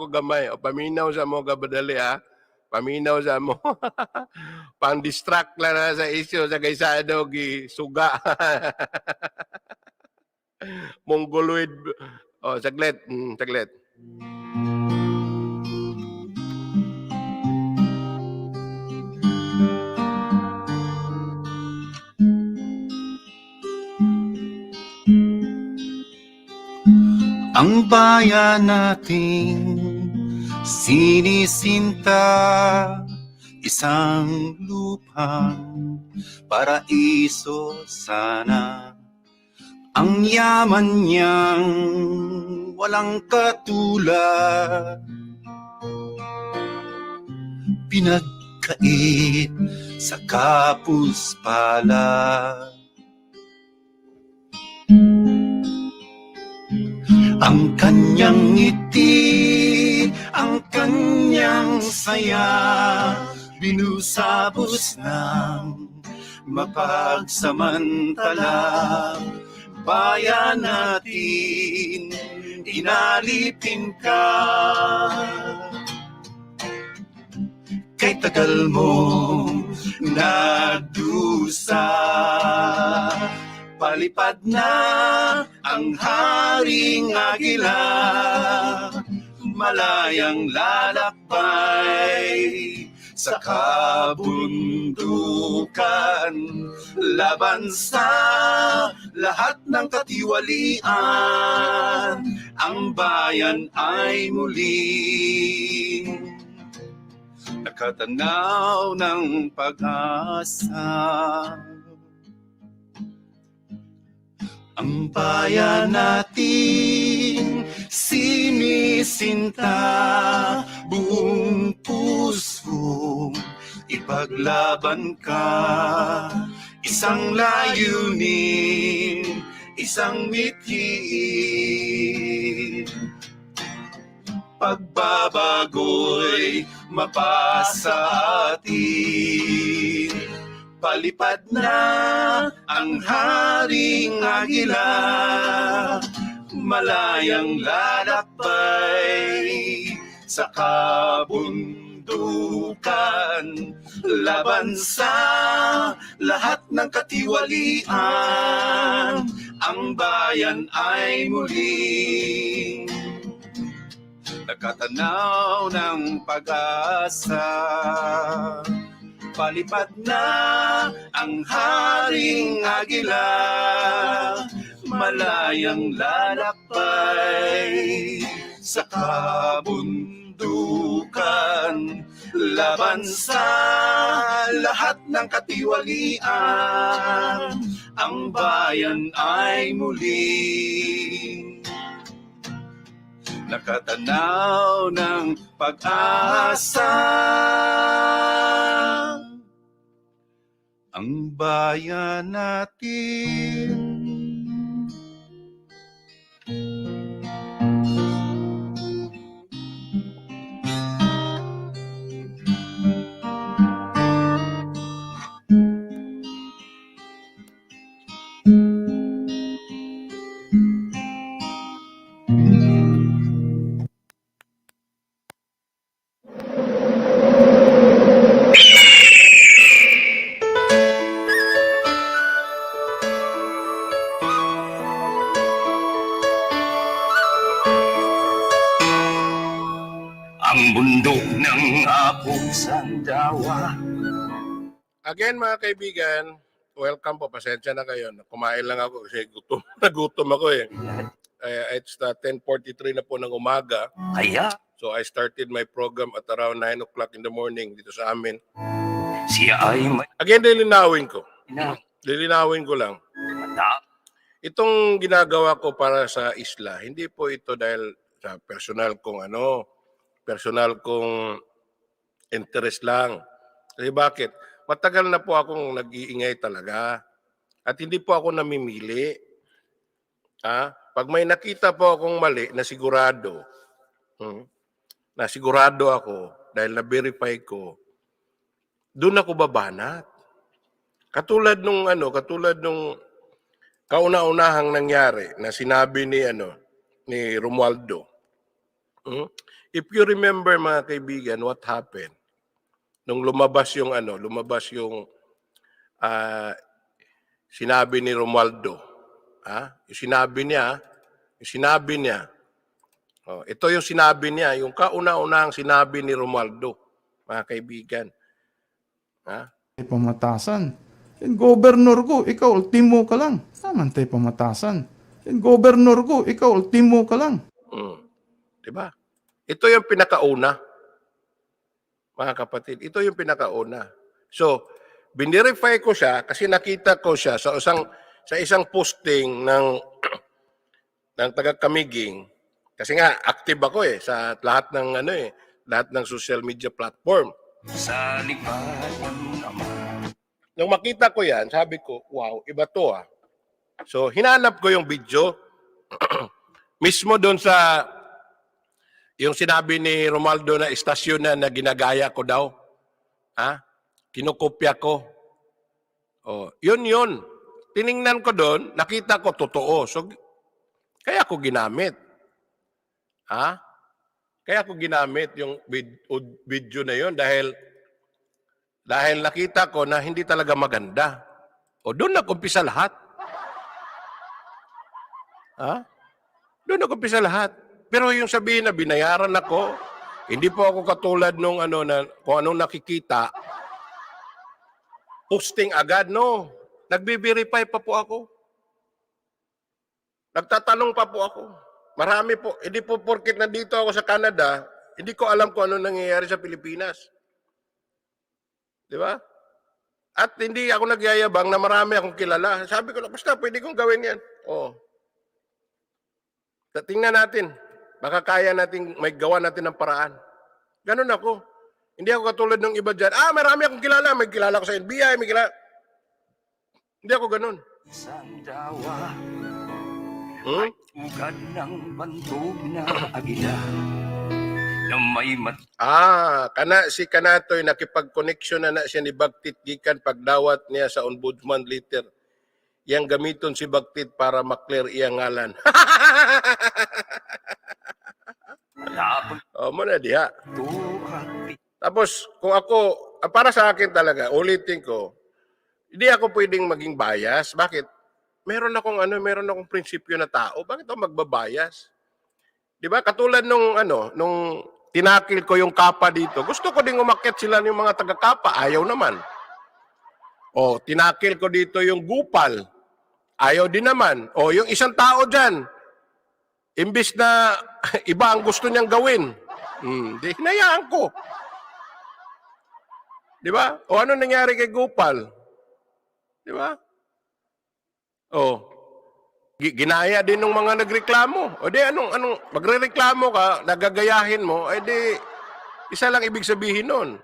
gamay. O, paminaw sa mo gabadali ha. Paminaw sa mo. Pang-distract lang na sa isyo sa kaysado suga. Mongoloid. O, saglit. Saglit. Ang bayan nating sinisinta, isang lupang paraiso sana. Ang yaman niyang walang katulad, pinagkait sa kapus palad. Ang kanyang ngiti, ang kanyang saya, binusabos ng mapagsamantala. Bayan natin, inalipin ka. Kay tagal mo nagdusa, palipad na ang haring agila, malayang lalakbay sa kabundukan, laban sa lahat ng katiwalian, ang bayan ay muling nakatanaw ng pag-asa. Ang bayan natin sinisinta, buong puso ipaglaban ka. Isang layunin, isang mithiin, pagbabago'y mapasa atin. Palipad na ang haring agila, malayang lalakbay sa kabundukan, laban sa lahat ng katiwalian, ang bayan ay muling nakatanaw ng pag-asa. Palipad na ang haring agila, malayang lalakbay sa kabundukan, laban sa lahat ng katiwalian, ang bayan ay muling nakatanaw ng pag-asa. Ang bayan natin ang bundok ng Apong Sandawa. Again mga kaibigan, welcome po. Pasensya na kayo. Kumain lang ako kasi gutom, nagutom ako eh. It's 10:43 na po ng umaga. Kaya So I started my program at around 9 o'clock in the morning dito sa amin. siya ay may Again, lilinawin ko. na Lilinawin ko lang. mata. Itong ginagawa ko para sa isla, hindi po ito dahil sa personal kong interest lang. Kasi bakit? Matagal na po akong nag-iingay talaga. At hindi po ako namimili. Pag may nakita po akong mali na sigurado ako dahil na-verify ko, doon ako babanat. Katulad nung kauna-unahang nangyari na sinabi ni Romualdo. If you remember mga kaibigan, what happened? Nung lumabas yung sinabi ni Romualdo. Yung sinabi niya. Ito yung sinabi niya, yung kauna-unahang sinabi ni Romualdo, mga kaibigan. Tay pamatasan. Yan gobernur ko, ikaw ultimo ka lang. Naman tay pamatasan. Yan gobernur ko, ikaw ultimo ka lang. Diba? Ito yung pinakauna. Mga kapatid, ito yung pinakauna. So, binirify ko siya kasi nakita ko siya sa isang posting ng taga-Kamiging. Kasi nga active ako sa lahat ng social media platform. Sa likod ng ama. Nung makita ko 'yan, sabi ko, wow, iba 'to . So, hinanap ko yung video mismo doon sa yung sinabi ni Romualdo na istasyon na ginagaya ko daw. Kinukopya ko. Oh, yun. Tiningnan ko doon, nakita ko totoo. So, kaya ko ginamit. Ha? Kaya ko ginamit yung video na yun dahil nakita ko na hindi talaga maganda. O doon nag-umpisa lahat. Ha? Doon nag-umpisa lahat. Pero yung sabihin na binayaran ako, hindi po ako katulad nung na kung anong nakikita, posting agad, no. Nagbi-verify pa po ako. Nagtatanong pa po ako. Marami po. Hindi po porkit nandito ako sa Canada, hindi ko alam kung ano nangyayari sa Pilipinas. Di ba? At hindi ako nagyayabang na marami akong kilala. Sabi ko na, basta pwede kong gawin yan. Oh. Tingnan natin. Baka kaya natin, may gawa natin ng paraan. Ganun ako. Hindi ako katulad ng iba dyan. Marami akong kilala. May kilala ko sa NBI, may kilala. Hindi ako ganun. Sandawa, Hmm? ugad ng bantog na agila na may Si Kanatoy nakipag-connection na siya ni Bagtit gikan pagdawat niya sa ombudsman letter. Yang gamiton si Bagtit para maklear iyang ngalan. Muna diha. Tapos, kung ako, para sa akin talaga, ulitin ko, hindi ako pwedeng maging bias. Bakit? Meron akong prinsipyo na tao. Bakit ako magbabias? Di ba? Katulad nung tinakil ko yung kapa dito. Gusto ko ding umakyat sila ng mga taga-kapa. Ayaw naman. O, tinakil ko dito yung gupal. Ayaw din naman. O, yung isang tao dyan, imbis na iba ang gusto niyang gawin, di hinayaan ko. Di ba? O, ano nangyari kay gupal? Di ba? O, ginaya din ng mga nagreklamo. O di, anong magrereklamo ka, nagagayahin mo, ay di, isa lang ibig sabihin nun.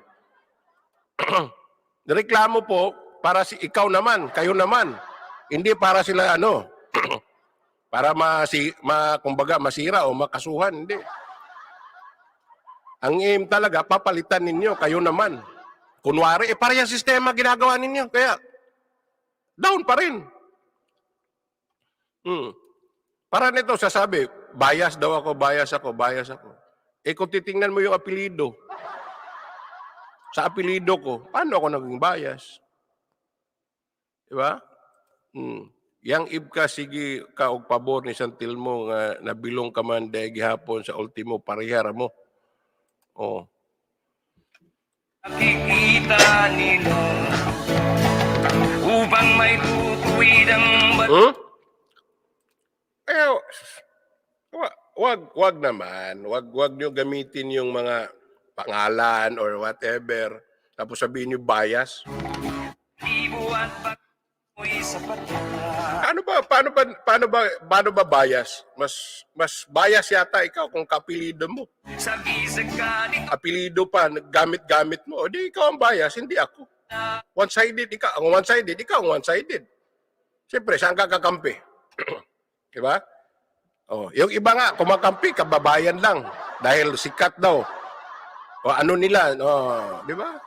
Reklamo po, para ikaw naman, kayo naman. Hindi para sila para kumbaga masira o makasuhan, hindi. Ang aim talaga, papalitan ninyo, kayo naman. Kunwari, para yung sistema ginagawa ninyo, kaya down pa rin. Para nito sasabi, bias daw ako, bias ako. Kung titingnan mo yung apelido, sa apelido ko, paano ako naging bias? Diba? Yang ibka sige ka og pabor ni Santil mo nga nabilong ka man dahil gihapon sa ultimo parihara mo. Oh. nakikita nila upang may tutuwid ang Wag naman. Wag nyo gamitin yung mga pangalan or whatever. Tapos sabihin nyo bias. batibuan pag-uwi sa pagkaka. Paano ba bias? Mas bias yata ikaw kung kapilido mo. Sabi sa kanito Apelido pa, gamit-gamit mo. O di ikaw ang bias, hindi ako. One-sided, ikaw ang one-sided. Siyempre, saan ka kakampi? Diba? Oh, yung iba nga, kumakampi, kababayan lang. Dahil sikat daw. O ano nila, di ba?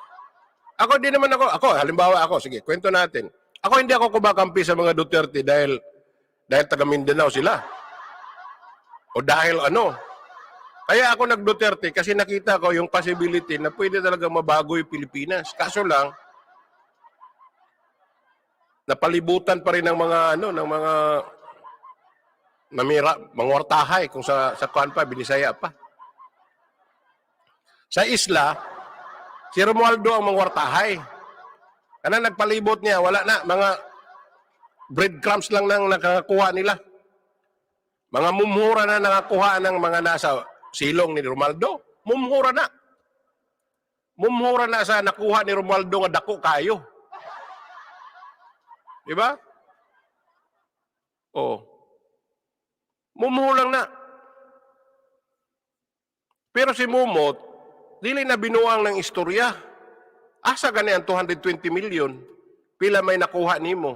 Halimbawa ako, sige, kwento natin. Ako hindi ako kumakampi sa mga Duterte dahil taga Mindanao sila. O dahil Kaya ako nag-Duterte kasi nakita ko yung possibility na pwede talaga mabago yung Pilipinas. Kaso lang, napalibutan pa rin ng mga mangwartahay kung sa kuan pa, Binisaya pa. Sa isla, si Romualdo ang mangwartahay. Kana nagpalibot niya, wala na, mga breadcrumbs lang nang nakakuha nila. Mga mumura na nakakuha ng mga nasa silong ni Romualdo. Mumura na. Mumura na sa nakuha ni Romualdo nga dako kayo. Di ba? Oh. Mumura lang na. Pero si Mumot, dili na binuang ng istorya. Asa gani ang 220 million? Pila may nakuha nimo?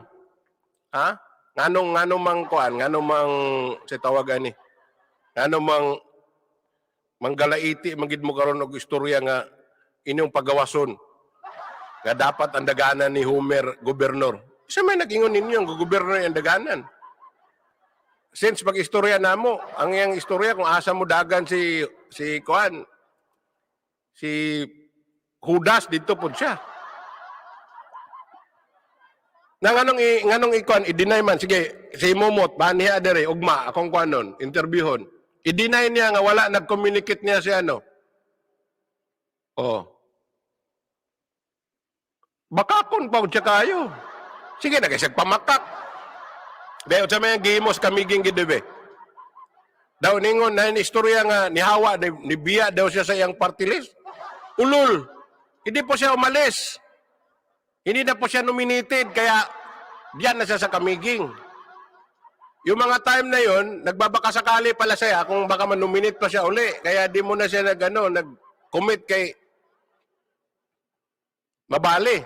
Ha? Nganong mang kuan, nganong mang sa tawagan ni. Nganong mang manggalaiti magid mo karon og istorya nga inyong pagawason. nga dapat ang daganan ni Homer gobernador. Isa may nag-ingon ninyo ang gobernador yung daganan. Since mag-istorya na mo, ang iyang istorya kung asa mo dagan si Judas dito po siya. Nganong ikuan i-deny man sige si Momot baniya dere ugma akong kuanon interviewon. I-deny niya nga wala nag-communicate niya si ano. Oh. Bakakon pa siya kayo. Sige na kasi pamakak. Dayo sa mga gimos kamiging gidebe. Daw ningon na istorya nga ni Hawa ni Biya daw siya sa iyang party list. Ulul. Hindi po siya umalis. Hindi na po siya nominated kaya diyan na siya sa kamiging. Yung mga time na yon, nagbabaka sakali pala siya kung baka man-nominate pa siya uli. Kaya di mo na siya nag-commit kay Mabali.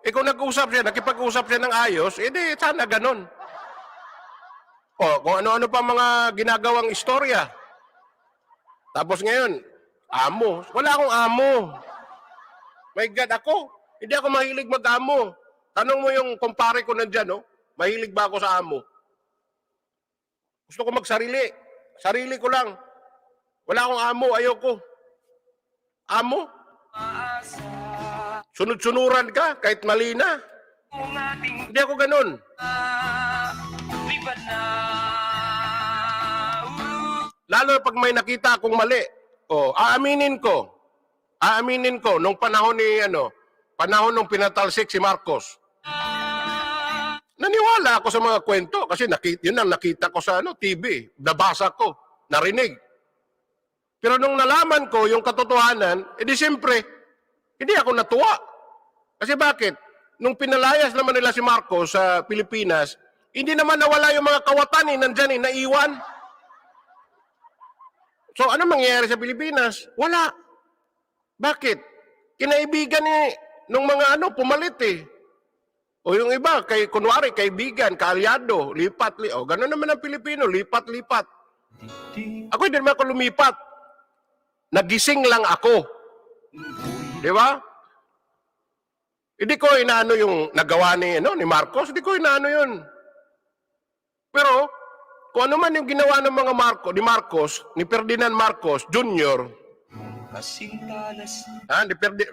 Eh kung nag-usap siya, nakipag-usap siya ng ayos, edi sana ganon. O, kung ano-ano pa mga ginagawang istorya. Tapos ngayon, amo. Wala akong amo. My God, ako. Hindi ako mahilig mag-amo. Tanong mo yung kumpare ko nandyan, no? Mahilig ba ako sa amo? Gusto ko magsarili. Sarili ko lang. Wala akong amo, ayoko. Amo? Sunod-sunuran ka, kahit mali na. Kung ating Hindi ako ganun. liban na. Lalo pag may nakita akong mali. O, aaminin ko. Aaminin ko, nung panahon panahon nung pinatalsik si Marcos. Naniwala ako sa mga kwento kasi yun ang nakita ko sa TV. Nabasa ko, narinig. Pero nung nalaman ko yung katotohanan, edi siyempre, hindi ako natuwa. Kasi bakit? Nung pinalayas naman nila si Marcos sa Pilipinas, hindi naman nawala yung mga kawatan nandyan naiwan. So ano mangyayari sa Pilipinas? Wala. Bakit? Kinaibigan nung mga pumalit eh. O yung iba, kunwari, kaibigan, kaalyado, lipat. O, gano'n naman ang Pilipino, lipat-lipat. Ako hindi naman ako lumipat. Nagising lang ako. Di ba? Hindi ko inaano yung nagawa ni Marcos, hindi ko inaano yun. Pero, kung ano man yung ginawa ng mga ni Ferdinand Marcos Jr.,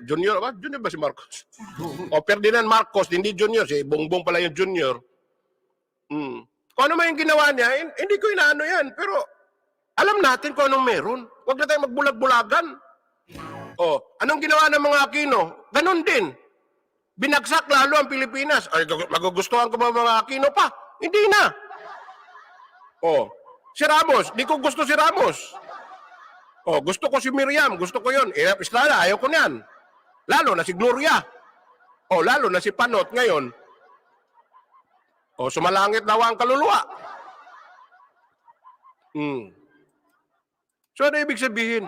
Junior ba? Junior ba si Marcos? O Ferdinand Marcos, hindi Junior. Si Bongbong pala yung Junior. Kung ano man yung ginawa niya, hindi ko inaano yan. Pero alam natin kung anong meron. Huwag na tayong magbulag-bulagan. O, anong ginawa ng mga Aquino? Ganon din. Binagsak lalo ang Pilipinas. Ay, magugustuhan ko ba mga Aquino pa? Hindi na. O, si Ramos, di ko gusto si Ramos. Oh, gusto ko si Miriam, gusto ko yun. Estrada, ayaw ko niyan. Lalo na si Gloria. Oh, lalo na si Panot ngayon. Oh, sumalangit daw ang kaluluwa. So, ano ibig sabihin?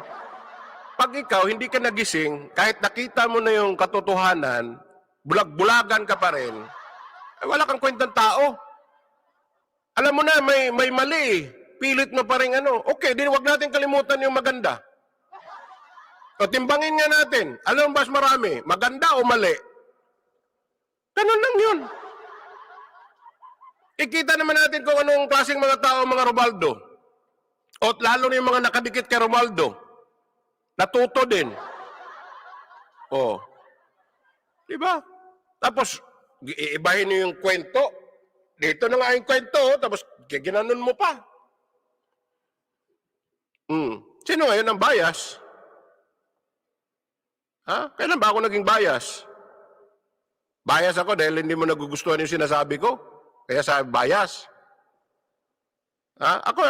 Pag ikaw hindi ka nagising, kahit nakita mo na yung katotohanan, bulag-bulagan ka pa rin, ay wala kang kwentang tao. Alam mo na, may mali eh. Pilit mo pa rin Okay, di wag natin kalimutan yung maganda. O timbangin nga natin. Alam mo mas marami? Maganda o mali? Ganun lang yun. Ikita naman natin kung anong klaseng mga tao mga Romualdo. O lalo na yung mga nakadikit kay Romualdo. Natuto din. O. Diba? Tapos, iibahin niyo yung kwento. Dito na nga yung kwento, tapos ginanon mo pa. Sino ngayon ang bias? Ha? Kailan ba ako naging bias? Bias ako dahil hindi mo nagugustuhan yung sinasabi ko. Kaya sa bias. Ha? Ako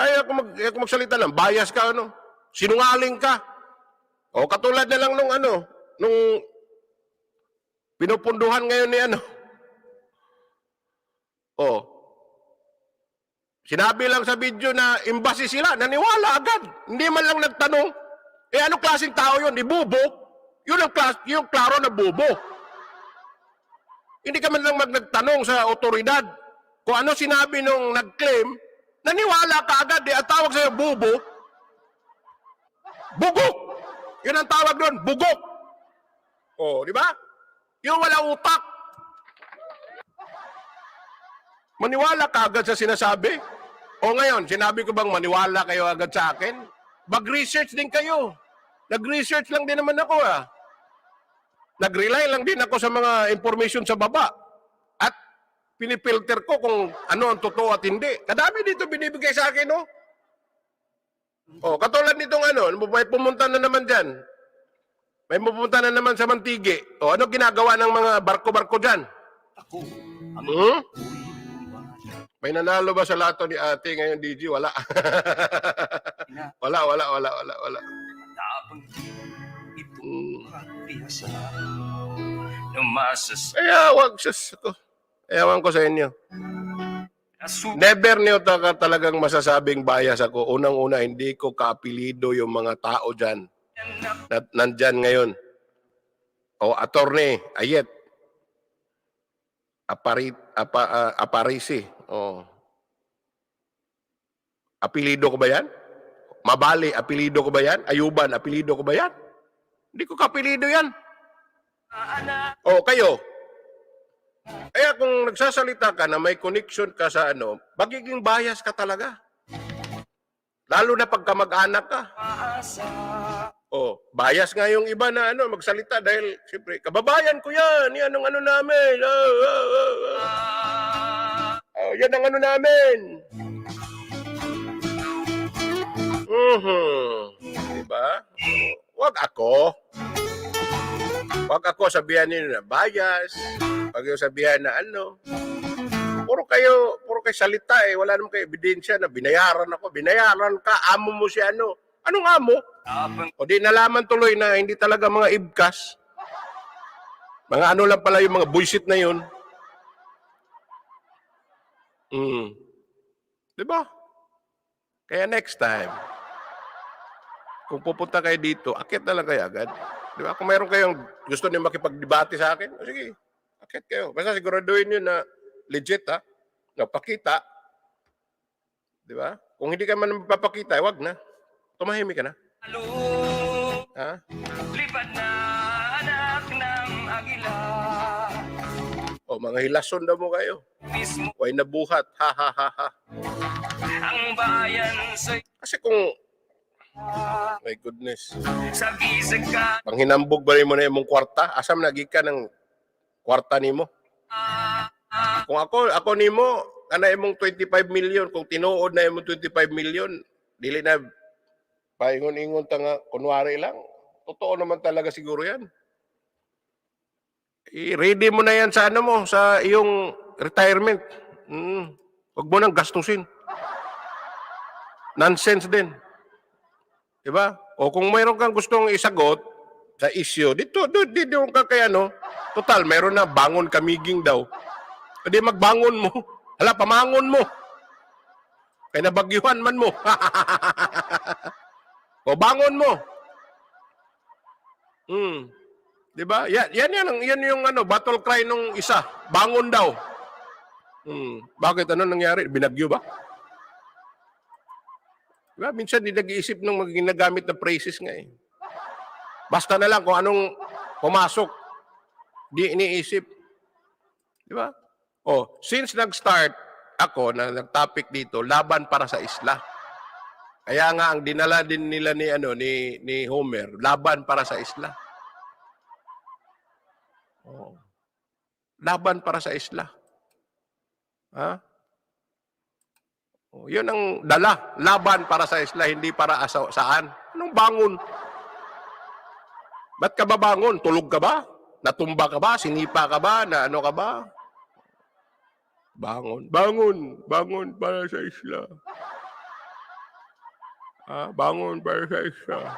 magsalita lang. Bias ka, Sinungaling ka. O katulad na lang nung pinupunduhan ngayon ni Sinabi lang sa video na imbasi sila, naniwala agad. Hindi man lang nagtanong. Anong klaseng tao yun? Ibubo? Yung klaro na bubo. Hindi ka man lang nagtanong sa otoridad. Kung ano sinabi nung nag-claim, naniwala ka agad. Ang tawag sa'yo, bubo. Bugok. Yun ang tawag doon, bugok. Di ba? Yung wala utak. Maniwala ka agad sa sinasabi? O ngayon, sinabi ko bang maniwala kayo agad sa akin? Mag-research din kayo. Nag-research lang din naman ako Nag-rely lang din ako sa mga information sa baba. At pinipilter ko kung ano ang totoo at hindi. Kadami dito binibigay sa akin, no? O, katulad nitong may pumunta na naman dyan. May pupunta na naman sa Mantigi. O, ano ginagawa ng mga barko-barko dyan? May nanalo ba sa lato ni ate ngayon, DG? Wala. wala. Tapang ito piyasa Numasas Kaya wag ko. Ewan ko sa inyo. Never niyo talagang masasabing bias ako. Unang-una, hindi ko kaapelido yung mga tao dyan. Nandyan ngayon. O, attorney, Ayet. Aparisi. O. Apelido ko ba yan? Mabali, apelido ko ba yan? Ayuban, apelido ko ba yan? Hindi ko kapelido yan. O, kayo. Kaya kung nagsasalita ka na may connection ka sa magiging bias ka talaga. Lalo na pagka mag-anak ka. Oh, bias nga yung iba na magsalita dahil siyempre, kababayan ko yan. Yan ang namin. Yan ang namin. Diba? Wag ako sabihan niyo na bias. Wag yung sabihan na Puro kayo salita wala naman kayo ebidensya na binayaran ako. Binayaran ka, amo mo si Anong amo? O di nalaman tuloy na hindi talaga mga ibkas. Mga lang pala yung mga bullshit na yun. Diba? Kaya next time, kung pupunta kayo dito, akit na lang kayo agad. Diba? Kung mayroon kayong gusto niyo makipagdebate sa akin, sige, akit kayo. Basta siguraduhin nyo na legit, napakita. Diba? Kung hindi ka man magpapakita, wag na. Tumahimik ka na. Ha? Lipad na anak ng agila O, mga hilason daw mo kayo. Mismo Huwag nabuhat. Ha. ang bayan sa Kasi kung, my goodness, gisag ka panghinambog ba rin mo na yung kwarta? Asam nagika ng kwarta ni mo? Kung ako ni mo, imong 25 million. Kung tinuod na imong 25 million, dili na paingon-ingon nga, kunwari lang. Totoo naman talaga siguro yan. I-ready mo na yan sa sa iyong retirement. Huwag mo nang gastusin. Nonsense din. Diba? O kung mayroon kang gustong isagot sa issue, dito ka kay total, mayroon na bangon kamiging daw. Hindi magbangon mo. Hala, pamangon mo. Kaya nabagyuhan man mo. O bangon mo. Diba? Yan yung battle cry nung isa. Bangon daw. Bakit nangyari? Binagyo ba? Diba? Minsan di nag-iisip ng ginagamit na phrases nga eh. Basta na lang kung anong pumasok. Di iniisip. Diba? Since nag-start ako na nag-topic dito, laban para sa isla. Kaya nga ang dinala din nila ni Homer, laban para sa isla. Laban para sa isla. Ha? Yun ang dala. Laban para sa isla, hindi para saan. Anong bangon? Ba't ka ba bangon? Tulog ka ba? Natumba ka ba? Sinipa ka ba? Na ka ba? Bangon. Bangon para sa isla. Bangon para sa isla.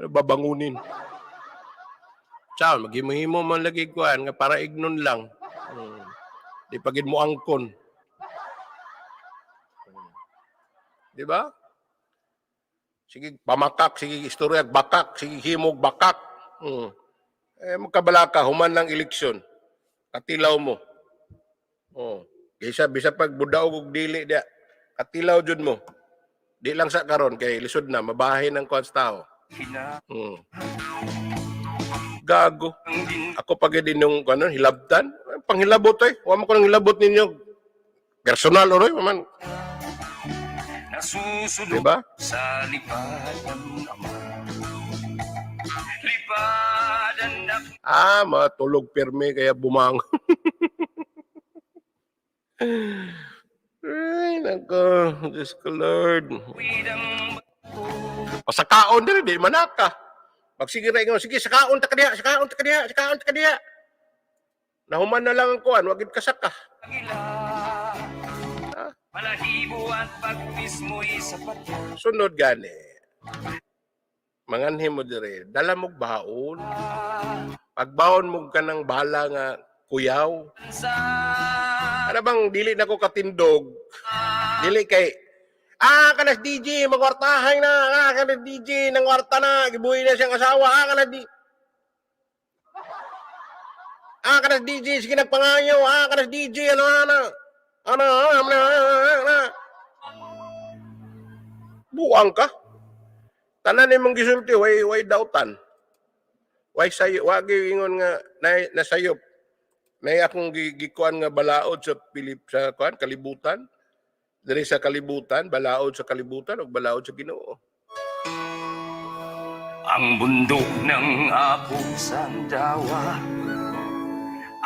Ano babangunin? Tsaka, maghimo-himo man lagi kuhan nga para ignon lang. Di pagid mo angkon. Di ba? Sige, pamakak, sige, istorya, bakak, sige, himog, bakak. Magkabalaka, human ng eleksyon. Katilaw mo. Bisa pag budaw og dili dia. Katilaw jud mo. Di lang sa karon kay lisod na mabahin ng kuan tao. Gago. ang din Ako pag din yung ano, hilabtan. Panghilabot Huwag mo ko nang hilabot ninyo. Personal oroy, man. nasusunod Diba? sa lipad ng ama. Lipadan na Matulog pirmi kaya bumangon. Ay, nako. Diyos ko, Lord. widang O sa kaon din, di manaka. Pag sige na ingon, sige, sa kaon ta kadiya, sa kaon ta kadiya, sa kaon ta kadiya. Nahuman na lang ang kuan, wagid kasaka. agila. Balahibo at pagpis mo'y sapat na. Sunod gani. Manganhin mo dire, dala mo baon. Pagbaon mo ka ng bala nga kuyaw. Sa Ano bang dili na ko katindog? Dili kay kanas DJ magwartahay na, kanas DJ nang warta na, gibuhi na siyang asawa, kanas di. Kanas DJ sige nagpangayo, kanas DJ ano. Buang ka. Tanan imong gisulti way dautan. Way sayo, wag ingon nga na sayop. May akong gikuan nga balaod sa sa kuan kalibutan. Diri sa kalibutan, balaod sa kalibutan ug balaod sa Ginoo. ang bundok ng Apong Sandawa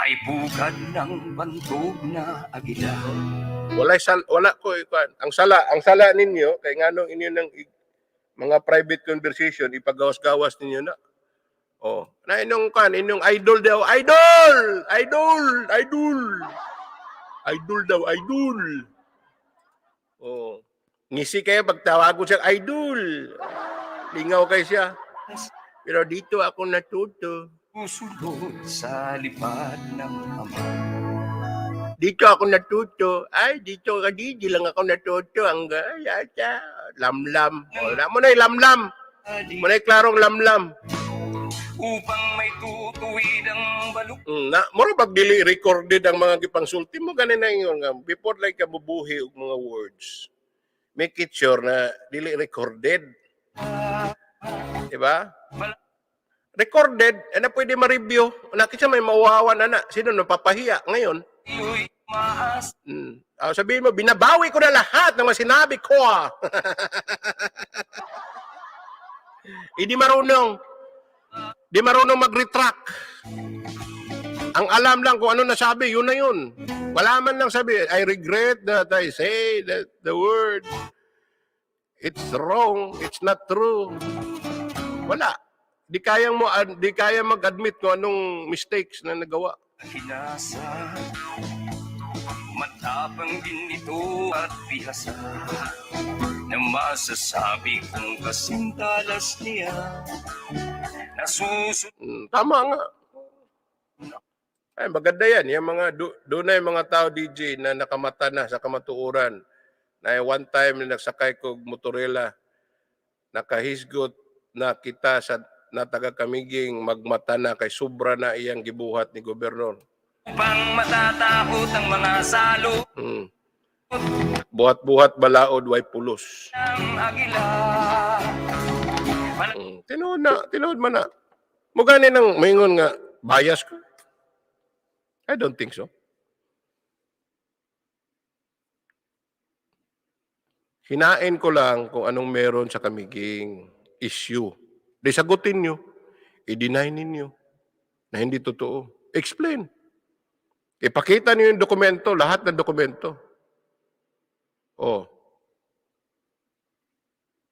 ay bukad ng bantog na agila. Wala ko kuan. Ang sala ninyo kay nganong inyo ng mga private conversation ipagawas-gawas ninyo na. Oh, na inyong inyong idol daw, idol daw. Oh, ngisi kayo pagtawagon siya, idol. Lingaw kayo siya. Pero dito ako natuto. Susunod sa lipad ng ama. Dito ako natuto. Ay, dito ka di lang ako natuto. Hanggang, yata, lamlam. Wala mo na lamlam. Mo na klarong lamlam. Upang may tutuwid ang balok. Mura pag dili recorded ang mga gipangsulti mo, ganun na yun nga. Before like ka bubuhi og mga words. Make it sure na dili recorded. Diba? Recorded, na pwede ma-review. Nakita may mawawan na. Sino napapahiya ngayon? Iyo'y maas. Sabihin mo, binabawi ko na lahat ng mga sinabi ko. Hindi marunong. Di marunong mag-retract. Ang alam lang kung ano nasabi, yun na yun. Wala man lang sabi, I regret that I say that the word. It's wrong. It's not true. Wala. Di kaya mag-admit kung anong mistakes na nagawa. Hinasa. Matapang din ito at bihasa. Na masasabi kong kasintalas niya. Nasusunod. Tama nga. Ay, maganda yan. Yung mga, doon na yung mga tao, DJ, na nakamata na sa kamatuuran. Na one time na nagsakay ko motorela, nakahisgot na kita na taga-Kamiging magmata na kay sobra na iyang gibuhat ni gobernador. Upang matatakot ang mga salo Buhat-buhat balaod way pulos. ng agila. Tinuod man na. Mugani nang maingon nga bias ko. I don't think so. Hinain ko lang kung anong meron sa Kamiging issue. Di sagutin nyo. I-deny ninyo na hindi totoo. Explain. Ipakita niyo yung dokumento, lahat ng dokumento. Oh.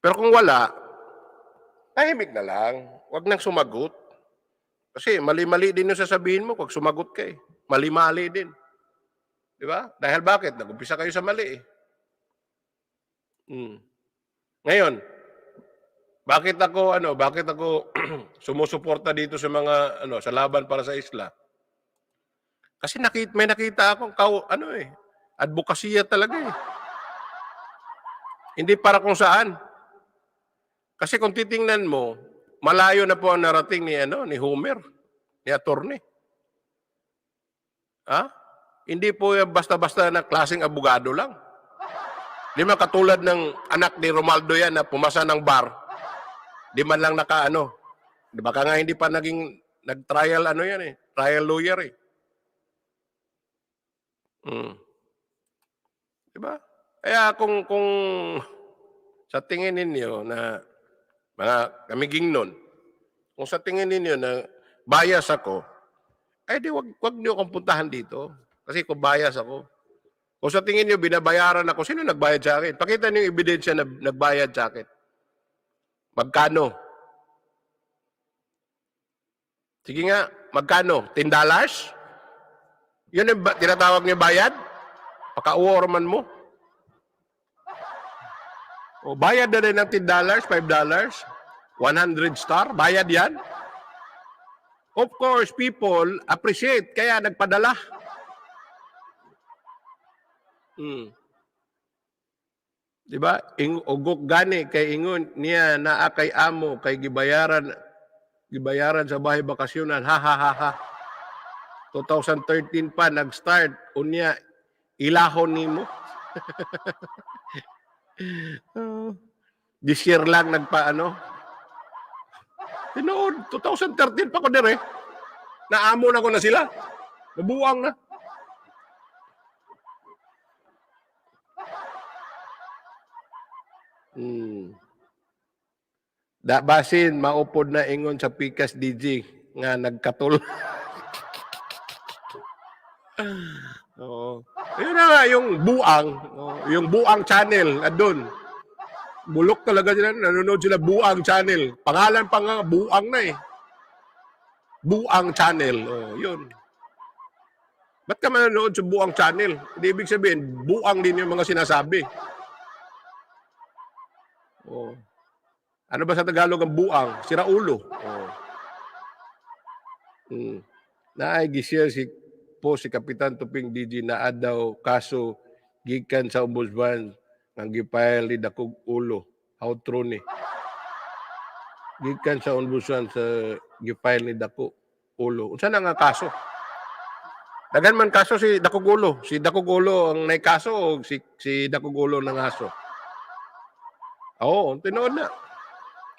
Pero kung wala, tahimik na lang. Huwag nang sumagot. Kasi mali-mali din yung sasabihin mo kung sumagot ka eh. Mali-mali din. Di ba? Dahil bakit? Nag-umpisa kayo sa mali eh. Ngayon, bakit ako sumusuporta dito sa mga sa laban para sa isla? Kasi may nakita akong advokasya talaga eh. Hindi para kung saan. Kasi kung titingnan mo, malayo na po ang narating ni Homer, ni attorney. Hindi po basta-basta na klaseng abogado lang. Di man katulad ng anak ni Romaldo yan na pumasa ng bar. Di man lang Di baka nga hindi pa naging nag-trial ano yan eh. Trial lawyer eh. Diba? Kaya kung sa tingin ninyo na mga kamiging nun, kung sa tingin ninyo na bias ako, ay di wag niyo akong puntahan dito. Kasi kung bias ako, kung sa tingin niyo binabayaran ako, sino nagbayad sa akin? Pakita niyo yung ebidensya na nagbayad sa akin. Magkano? Sige nga, magkano? $10? Yun yung tinatawag niyo bayad? Paka-uorman mo? O bayad na rin ng $10, $5, 100 star, bayad yan? Of course, people appreciate, kaya nagpadala. Diba? Ugok gani kay ingon niya naa kay amo kay gibayaran sa bahay bakasyonan. Ha ha ha ha. 2013 pa nag-start unya ilahon nimo. This year lang nagpaano. Tinood 2013 pa ko dire. Naamo na ko na sila. Nabuang na. Basin maupod na ingon sa Pikas DJ nga nagkatul. Oo. Yun na nga yung buang, yung buang channel adun. Bulok talaga sila, nanonood sila buang channel. Pangalan pa nga buang na eh. Buang channel. Oh, yun. Ba't ka manonood sa buang channel? Hindi ibig sabihin, buang din yung mga sinasabi. Oh. Ano ba sa Tagalog ang buang? Sira ulo. Oh. Naay-gisya si Kapitan Tuping DJ na daw kaso gikan sa ombudsman ang gipile ni dakog ulo. How true ni? Gikan sa ombudsman sa gipile ni dakog ulo. Unsa na nga kaso? Dagan man kaso si dakog ulo. Si dakog ulo ang nay kaso o si dakog ulo ng aso? Oo, tinood na.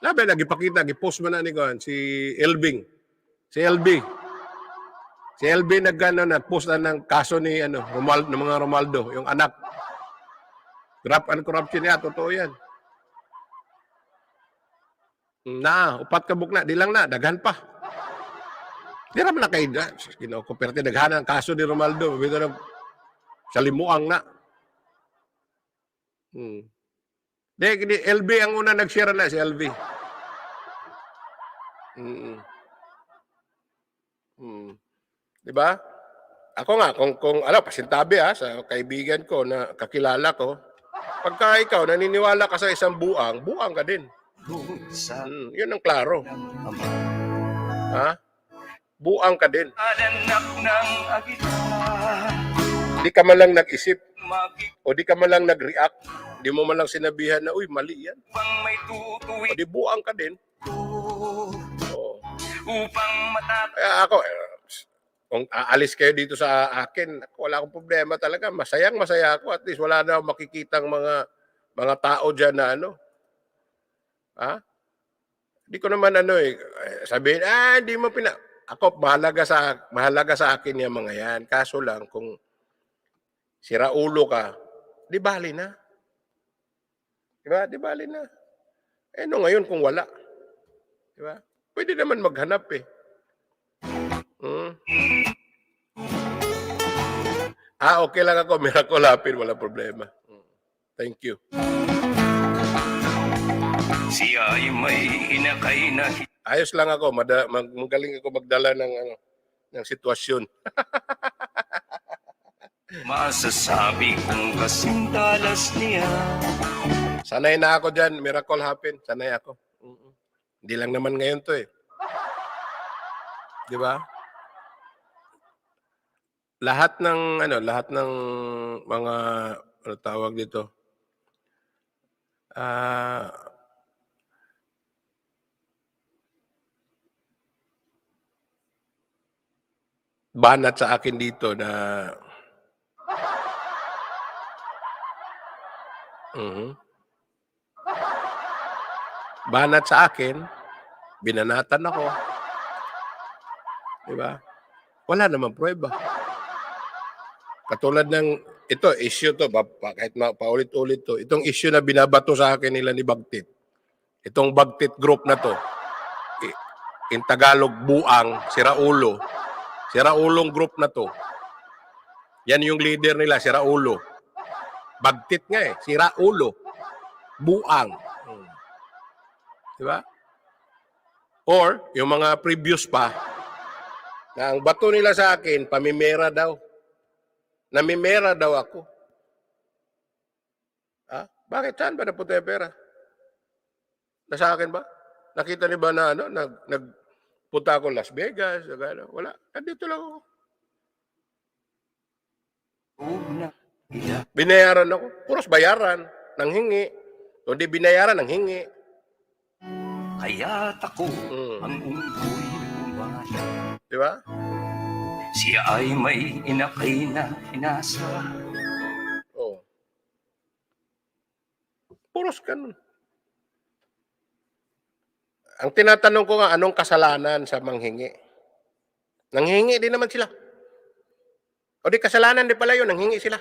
Labi na gipakita, gipost man na ni Kuan si Elbing. Si LB nag-post na ng kaso ni Romaldo, ng mga Romaldo, yung anak. Graft and corruption niya, totoo yan. Upat ka bukna, di lang na, daghan pa. Di naman na kayo, kinokoperte, daghan ang kaso ni Romaldo, bito na, sa limuang na. Di, LB ang una nag-share na, si LB. Diba? Ako nga, kung pasintabi sa kaibigan ko na kakilala ko, pagka ikaw naniniwala ka sa isang buang ka din. Yun ang klaro. Ha? Buang ka din. Di ka man lang nag-isip o di ka man lang nag-react. Di mo man lang sinabihan na, uy, mali yan. O di buang ka din. Kaya ako, kung aalis kayo dito sa akin, wala akong problema talaga. Masaya ako. At least wala na makikitang mga tao dyan na Hindi ko naman sabihin, hindi mo Ako, mahalaga sa akin yung mga yan. Kaso lang, kung sira ulo ka, di bali na. Diba? Di bali na. Ngayon kung wala. Diba? Pwede naman maghanap eh. Okay lang ako. Miracle happen. Wala problema. Thank you. Siya ay may inakay na Ayos lang ako. Magaling ako magdala ng sitwasyon. masasabi kong kasintalas niya. Sanay na ako dyan. Miracle happen. Sanay ako. Hindi lang naman ngayon to eh. Di ba? Lahat ng mga tawag dito. Banat sa akin dito na banat sa akin, binanatan ako. Di ba? Wala namang pruweba. Katulad ng, ito, issue to, kahit paulit-ulit to, itong issue na binabato sa akin nila ni Bagtit. Itong Bagtit group na to, in Tagalog, buang, si Raulo. Si Raulong group na to. Yan yung leader nila, si Raulo. Bagtit nga eh, si Raulo. Buang. Di ba? Or, yung mga previous pa, na ang bato nila sa akin, pamimera daw. Namimera daw ako. Ha? Bakit? Saan ba napunta yung pera? Nasa akin ba? Nakita niyo ba na nagpunta ako Las Vegas? Wala. Nandito lang ako. Binayaran ako. Puros bayaran. Nang hingi. Hindi binayaran, nang hingi. Kaya't ako ang unggoy bumaya. Di ba? Siya ay may inakay na inasa. Oh. Puros ganun. Ang tinatanong ko nga, anong kasalanan sa manghingi? Nanghingi din naman sila. O di kasalanan din pala yun, nanghingi sila.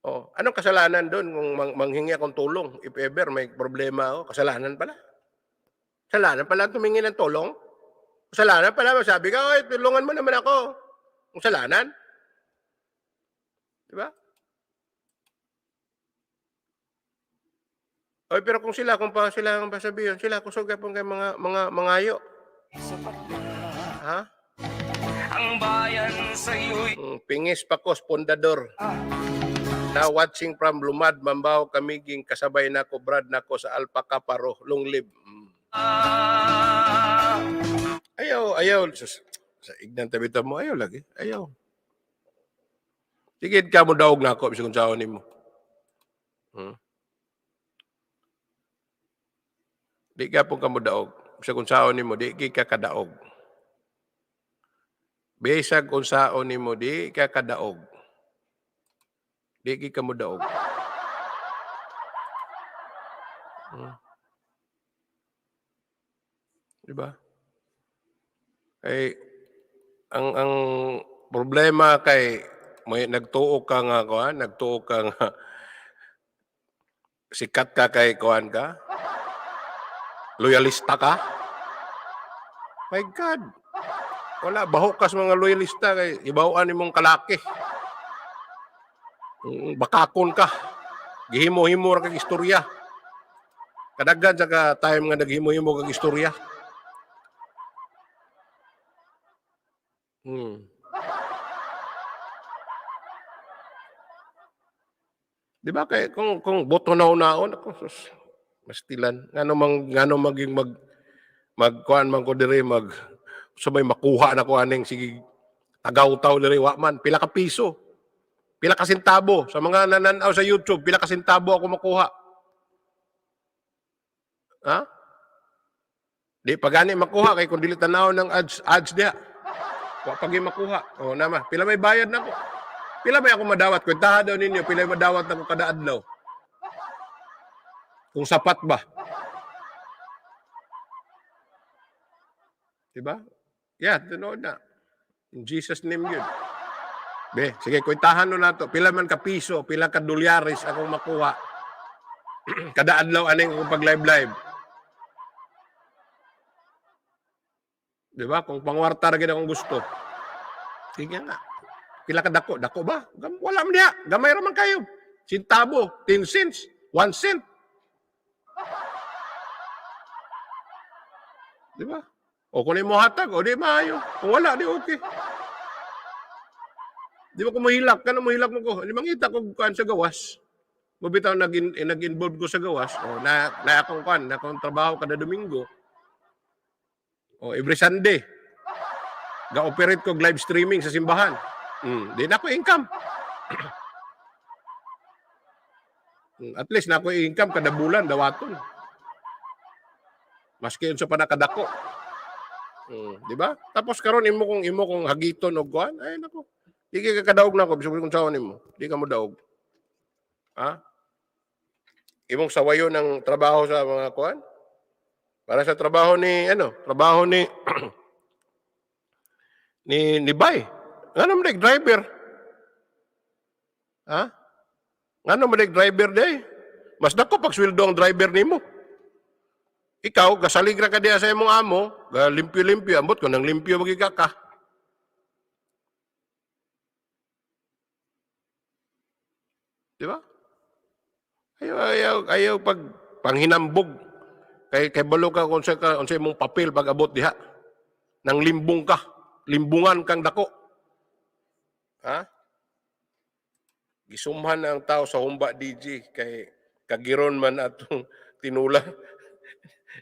Oh, anong kasalanan doon kung manghingi akong tulong? If ever may problema ako, kasalanan pala. Kasalanan pala tumingi ng tulong? Kasalanan pala, sabi ka, "Oy, tulungan mo naman ako." Kasalanan? Di ba? Oy, pero kung sila ang pasabihin, sila kusog po kay mga mangayo. Ha? Ang bayan sa'yo'y Pingis pakos pundador. Na watching from Lumad, Mambaw, Kamiging, kasabay na ko, Brad na ko sa Alpaca Paro, long live. Ayaw. Sa ignan tabita mo, ayaw lagi. Ayaw. Sige, ka mo daog na ako, bisa kung saan mo. Di ka po ka mo daog. Bisa kung saan mo, di ka kadaog. Bisa kung saan mo, di ka kadaog. Di ka mo daog. Diba? Ay, ang problema kay may nagtuo ka nga sikat ka kay kuan ka. Loyalista ka. My God. Wala bahok ka sa mga loyalista kay ibawaan nimong kalaki. Bakakon ka. Gihimo-himo ra kag istorya. Kadaghan sa ka time nga naghimo-himo kag istorya. Di ba kay kung boto na unaon ako sus mastilan ngano maging magkuan man ko diri sa may makuha na ko aning sige tagaw-taw diri wa man pila ka piso pila ka sentabo sa mga nananaw sa YouTube pila ka sentabo ako makuha. Ha? Di pagani makuha kay kun dili tanaw ng ads dia. Wa pagi makuha. O nama, pila may bayad nako. Pila may ako madawat? Kwentahan daw ninyo, pila may madawat nako kada adlaw. Kung sapat ba? Diba? Yeah, tunood na. In Jesus name yun. Be, sige, kwentahan no nato. Pila man ka piso, pila ka dolyares akong makuha. Kada adlaw aning akong pag-live. Diba? Kung pangwarta ra gid akong gusto. Sige nga. Pila ka dako? Dako ba? Wala man diha. Gamay ra man kayo. Sintabo, 10 cents, 1 cent. Diba? O kung mo hatag, o di maayo. Kung wala, di okay. Di ba kung mahilak ka na, mahilak mo ko. Di mangita ko kuan sa gawas. Mabitaw nag-involve ko sa gawas. O na akong kuan, na akong trabaho kada Domingo. O every Sunday. Ga-operate ko live streaming sa simbahan. Di na ako income. At least na ako income kada bulan, dawaton. Maski yun sa panakadako. Di ba? Tapos karon imo kong hagiton og kuan, ay nako. Di ka kadaog na ko bisag kung saan nimo. Di ka mo daog. Ha? Imong sawayo ng trabaho sa mga kuan? Para sa trabaho ni, trabaho ni, ni Bay. Nga naman driver. Ha? Nga naman driver day. Mas dako pag sweldo ang driver nimo. Ikaw, gasaligra ka diya sa imong amo, limpyo-limpyo, ambot ko nang limpyo magiga ka. Di ba? Ayaw pag panghinambog. Kay balo ka kung sa imong papel pag abot diha. Nang limbong ka. Limbungan kang dako. Ha? Gisumhan na ang tao sa Humba DJ kay kagiron man atong tinula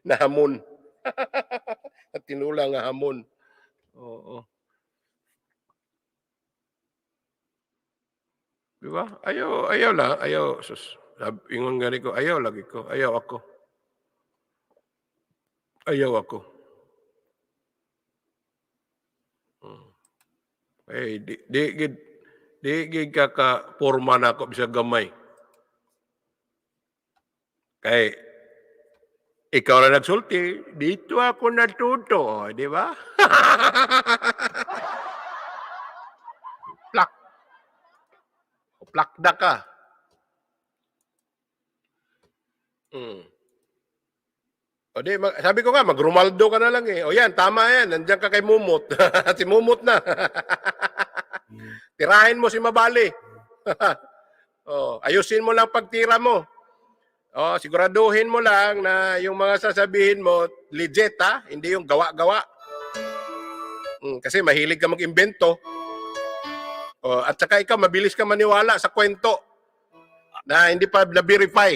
na hamon. At tinula nga hamon. Oo. Di ba? Ayaw lang. Ayaw. Sus, ingon gani ko, ayaw lagi ko. Ayaw ako. Ayaw ako. Eh, di ka forma na ako bisa gamay. Kay ikaw na nagsulti, dito ako natuto, di ba? Plak. Plak na ka. O di, sabi ko nga, mag-Romaldo ka na lang eh. O yan, tama yan. Nandiyan ka kay Mumot. Si Mumot na. Tirahin mo si Mabali. Ayusin mo lang pagtira mo. Siguraduhin mo lang na yung mga sasabihin mo, legit ha? Hindi yung gawa-gawa. Kasi mahilig ka mag-imbento. At saka ikaw, mabilis ka maniwala sa kwento na hindi pa na-verify.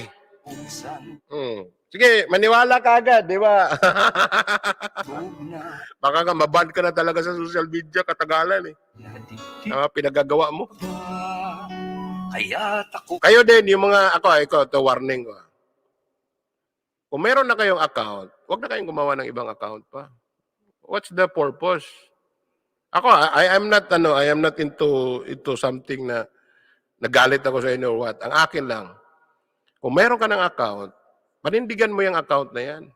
Sige, maniwala ka agad, di ba? Baka nga, maban ka na talaga sa social media, katagalan eh. Pinagagawa mo. Kayo din, yung mga, ikaw, ito warning ko. Kung meron na kayong account, huwag na kayong gumawa ng ibang account pa. What's the purpose? Ako, I am not into something na nagalit ako sa inyo or what. Ang akin lang, kung meron ka ng account, panindigan mo yung account na yan.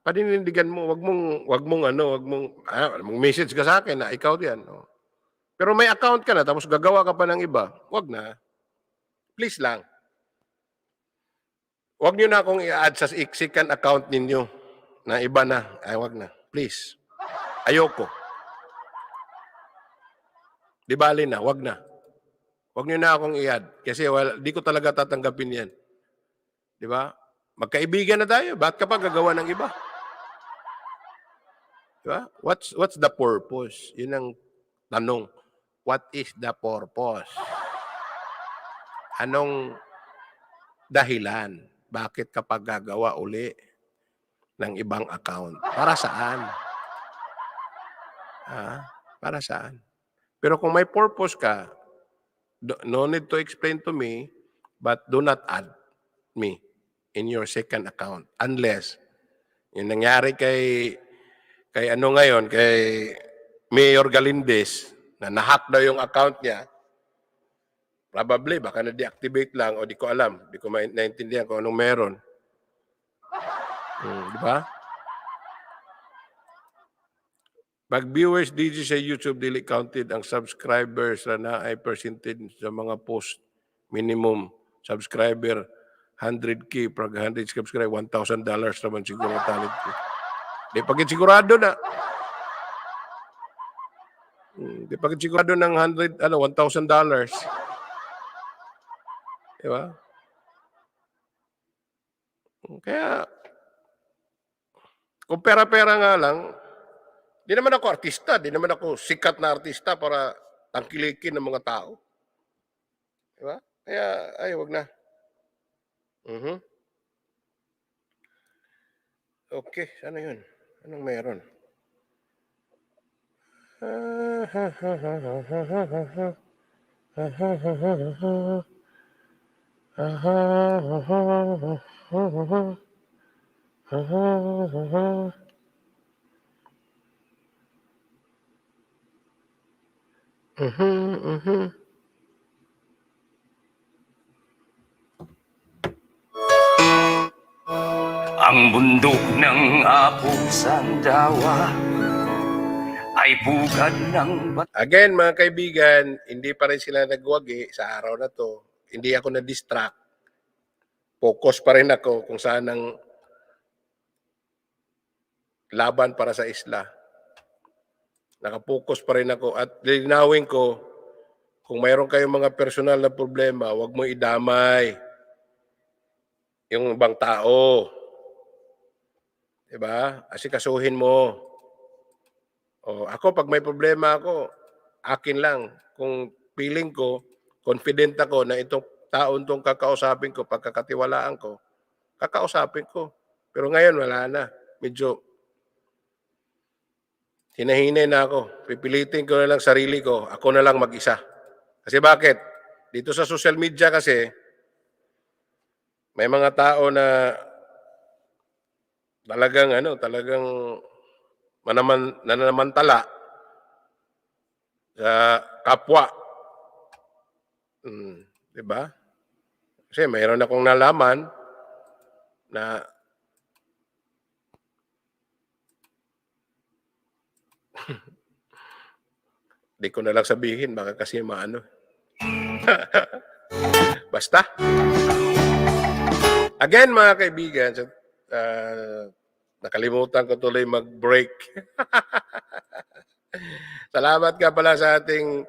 Panindigan mo, wag mong message ka sa akin na ikaw diyan. Pero may account ka na, tapos gagawa ka pa ng iba, wag na. Please lang. Wag niyo na akong i-add sa second account ninyo na iba na. Ay, wag na. Please. Ayoko. Di bali na, wag na. Wag niyo na akong i-add. Kasi di ko talaga tatanggapin yan. Di ba? Magkaibigan na tayo. Bakit ka pa gagawa ng iba? Di ba? What's the purpose? Yun ang tanong. What is the purpose? Anong dahilan? Bakit kapag gagawa uli ng ibang account? Para saan? Para saan? Pero kung may purpose ka, no need to explain to me, but do not add me in your second account. Unless, yung nangyari kay ngayon, kay Mayor Galindez, na nahack daw yung account niya, probably, baka na-deactivate lang, o di ko alam. Di ko naintindihan kung anong meron. Di ba? Pag viewers DJ sa YouTube, dili counted ang subscribers na ay percentage sa mga post. Minimum subscriber, 100K. Pag 100 subscribe, $1,000 naman siguro talent ko. Di pagit sigurado na. Di pagit sigurado ng $1,000. Di ba? Kaya, kung pera-pera nga lang, di naman ako artista, di naman ako sikat na artista para tangkilikin ng mga tao. Di ba? Kaya, wag na. Okay, sana yun? Anong meron? Ang bundok ng Apo Sandawa ay bugad ng Again, mga kaibigan, hindi pa rin sila nagwagi sa araw na to. Hindi ako na-distract. Focus pa rin ako kung saan ang laban para sa isla. Nakapokus pa rin ako at linawin ko, kung mayroon kayong mga personal na problema, huwag mo idamay yung ibang tao. Diba? Asikasuhin mo. O, ako, pag may problema ako, akin lang. Kung feeling ko, confident ako na itong taon tong kakausapin ko, pagkakatiwalaan ko, kakausapin ko. Pero ngayon, wala na. Medyo hinahinay na ako. Pipilitin ko na lang sarili ko. Ako na lang mag-isa. Kasi bakit? Dito sa social media kasi, may mga tao na talagang nananamantala sa kapwa. Diba? Kasi mayroon akong nalaman na di ko na lang sabihin, baka kasi maano. Basta. Again, mga kaibigan, nakalimutan ko tuloy mag-break. Salamat ka pala sa ating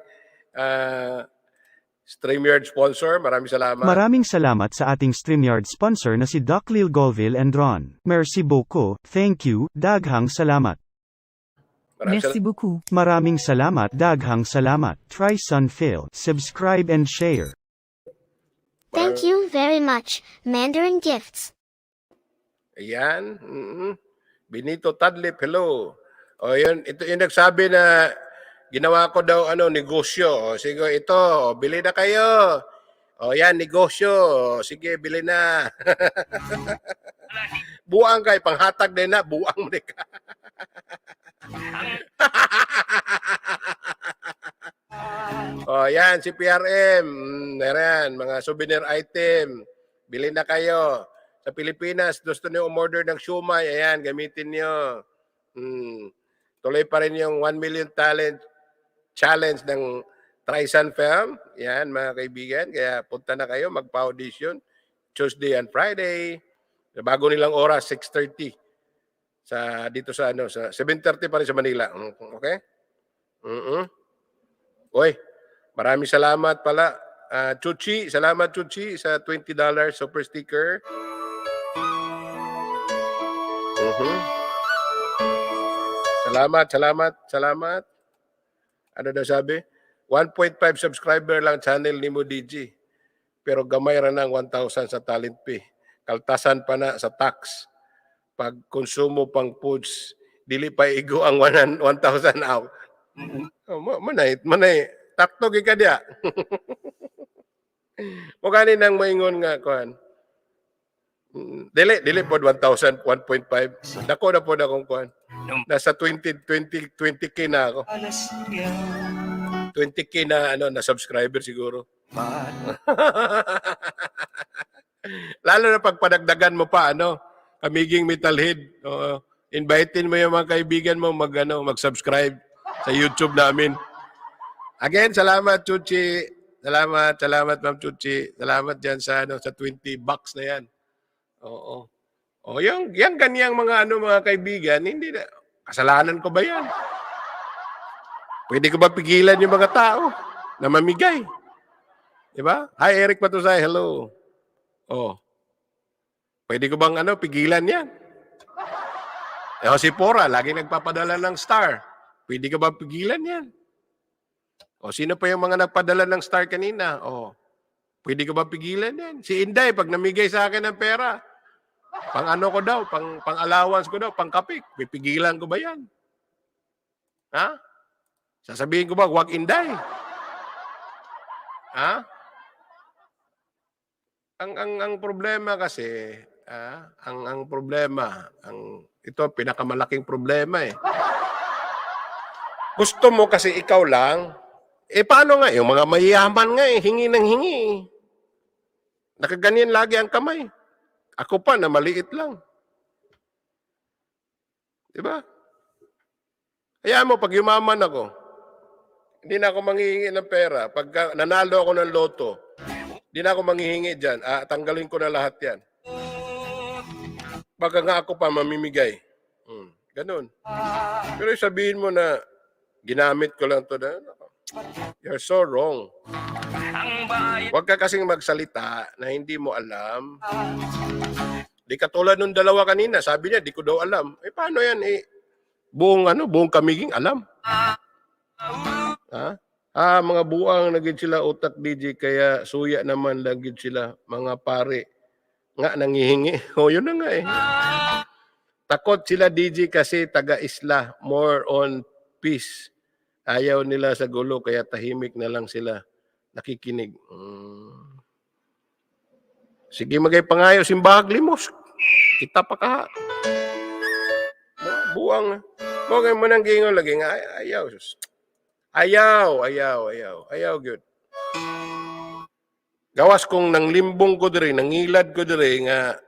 StreamYard sponsor. Maraming salamat. Maraming salamat sa ating StreamYard sponsor na si Doc Lil Golville and Ron. Merci beaucoup, thank you, daghang salamat. Merci beaucoup. Maraming salamat, daghang salamat. Try Sunfill, subscribe and share. Thank you very much, Mandarin Gifts. Ayan. Benito Tadlip, hello. O yun, ito yung nagsabi na ginawa ko daw negosyo. O, sige, ito, bili na kayo. O yan, negosyo. Sige, bili na. Buang kay panghatag din na, buang mo ka. O yan, si PRM. Meron, mga souvenir item. Bili na kayo. Sa Pilipinas, gusto niyo umorder ng siumay, ayan, gamitin niyo. Tuloy pa rin yung 1 million talent challenge ng Trisun Film. Yan, mga kaibigan. Kaya punta na kayo, magpa-audition. Tuesday and Friday. Bago nilang oras, 6:30. Dito sa 7:30 pa rin sa Manila. Okay? Oy, maraming salamat pala. Chuchi, salamat Chuchi sa $20 super sticker. Salamat. Ano daw sabi? 1.5 subscriber lang channel ni Mo DG. Pero gamay ra ng 1,000 sa talent fee. Kaltasan pa na sa tax. Pag konsumo pang foods, dili pa igo ang 1,000 out. Manay. Takto gi ka dia. O kanin nang maingon nga kuan. Dili pod 1,000, 1.5. Dako na pod akong kuan. Nasa 20k na ako. 20k na na subscriber siguro. Lalo na pag padagdagan mo pa Kamiging Metalhead. Invitein mo yung mga kaibigan mo mag-subscribe sa YouTube namin. Again, salamat Chuchi. Salamat Ma'am Chuchi. Salamat diyan sa sa 20 bucks na yan. Oo. O yung ganyang mga mga kaibigan, hindi na kasalanan ko ba yan? Pwede ko ba pigilan yung mga tao na mamigay? Di ba? Hi Eric Patusay, hello. Oh. Pwede ko bang pigilan yan? Si Pora, lagi nagpapadala ng star. Pwede ko ba pigilan yan? O sino pa yung mga nagpadala ng star kanina? O, pwede ko ba pigilan yan? Si Inday, pag namigay sa akin ng pera, pang ko daw, pang allowance ko daw, pang kapik, pipigilan ko ba yan? Ha? Sasabihin ko ba, huwag Inday? Ha? Ang problema kasi, ang problema, ito pinakamalaking problema Gusto mo kasi ikaw lang, paano nga? Yung mga mayayaman nga hingi ng hingi. Nakaganyan lagi ang kamay. Ako pa na maliit lang. Di ba? Hayaan mo, pag yumaman ako, hindi na ako manghihingi ng pera. Pag nanalo ako ng loto, hindi na ako manghihingi dyan. Tanggalin ko na lahat yan. Baka nga ako pa mamimigay. Ganun. Pero sabihin mo na, ginamit ko lang to na, you're so wrong. Huwag ka kasing magsalita na hindi mo alam. Di katulad nung dalawa kanina, sabi niya, di ko daw alam. Paano yan? Buong kamiging alam. Ha? Mga buang nagid sila utak DJ, kaya suya naman lagid sila mga pare. Nga nangihingi. Yun na nga eh. Takot sila DJ kasi taga-isla, more on peace. Ayaw nila sa gulo, kaya tahimik na lang sila nakikinig. Sige, magay pangayo, simbahag limos. Kita pa ka. Buang. Huwag mo nang gingon lagi nga. Ayaw. Ayaw, good. Gawas kong nanglimbong ko diri, nangilad ko diri nga,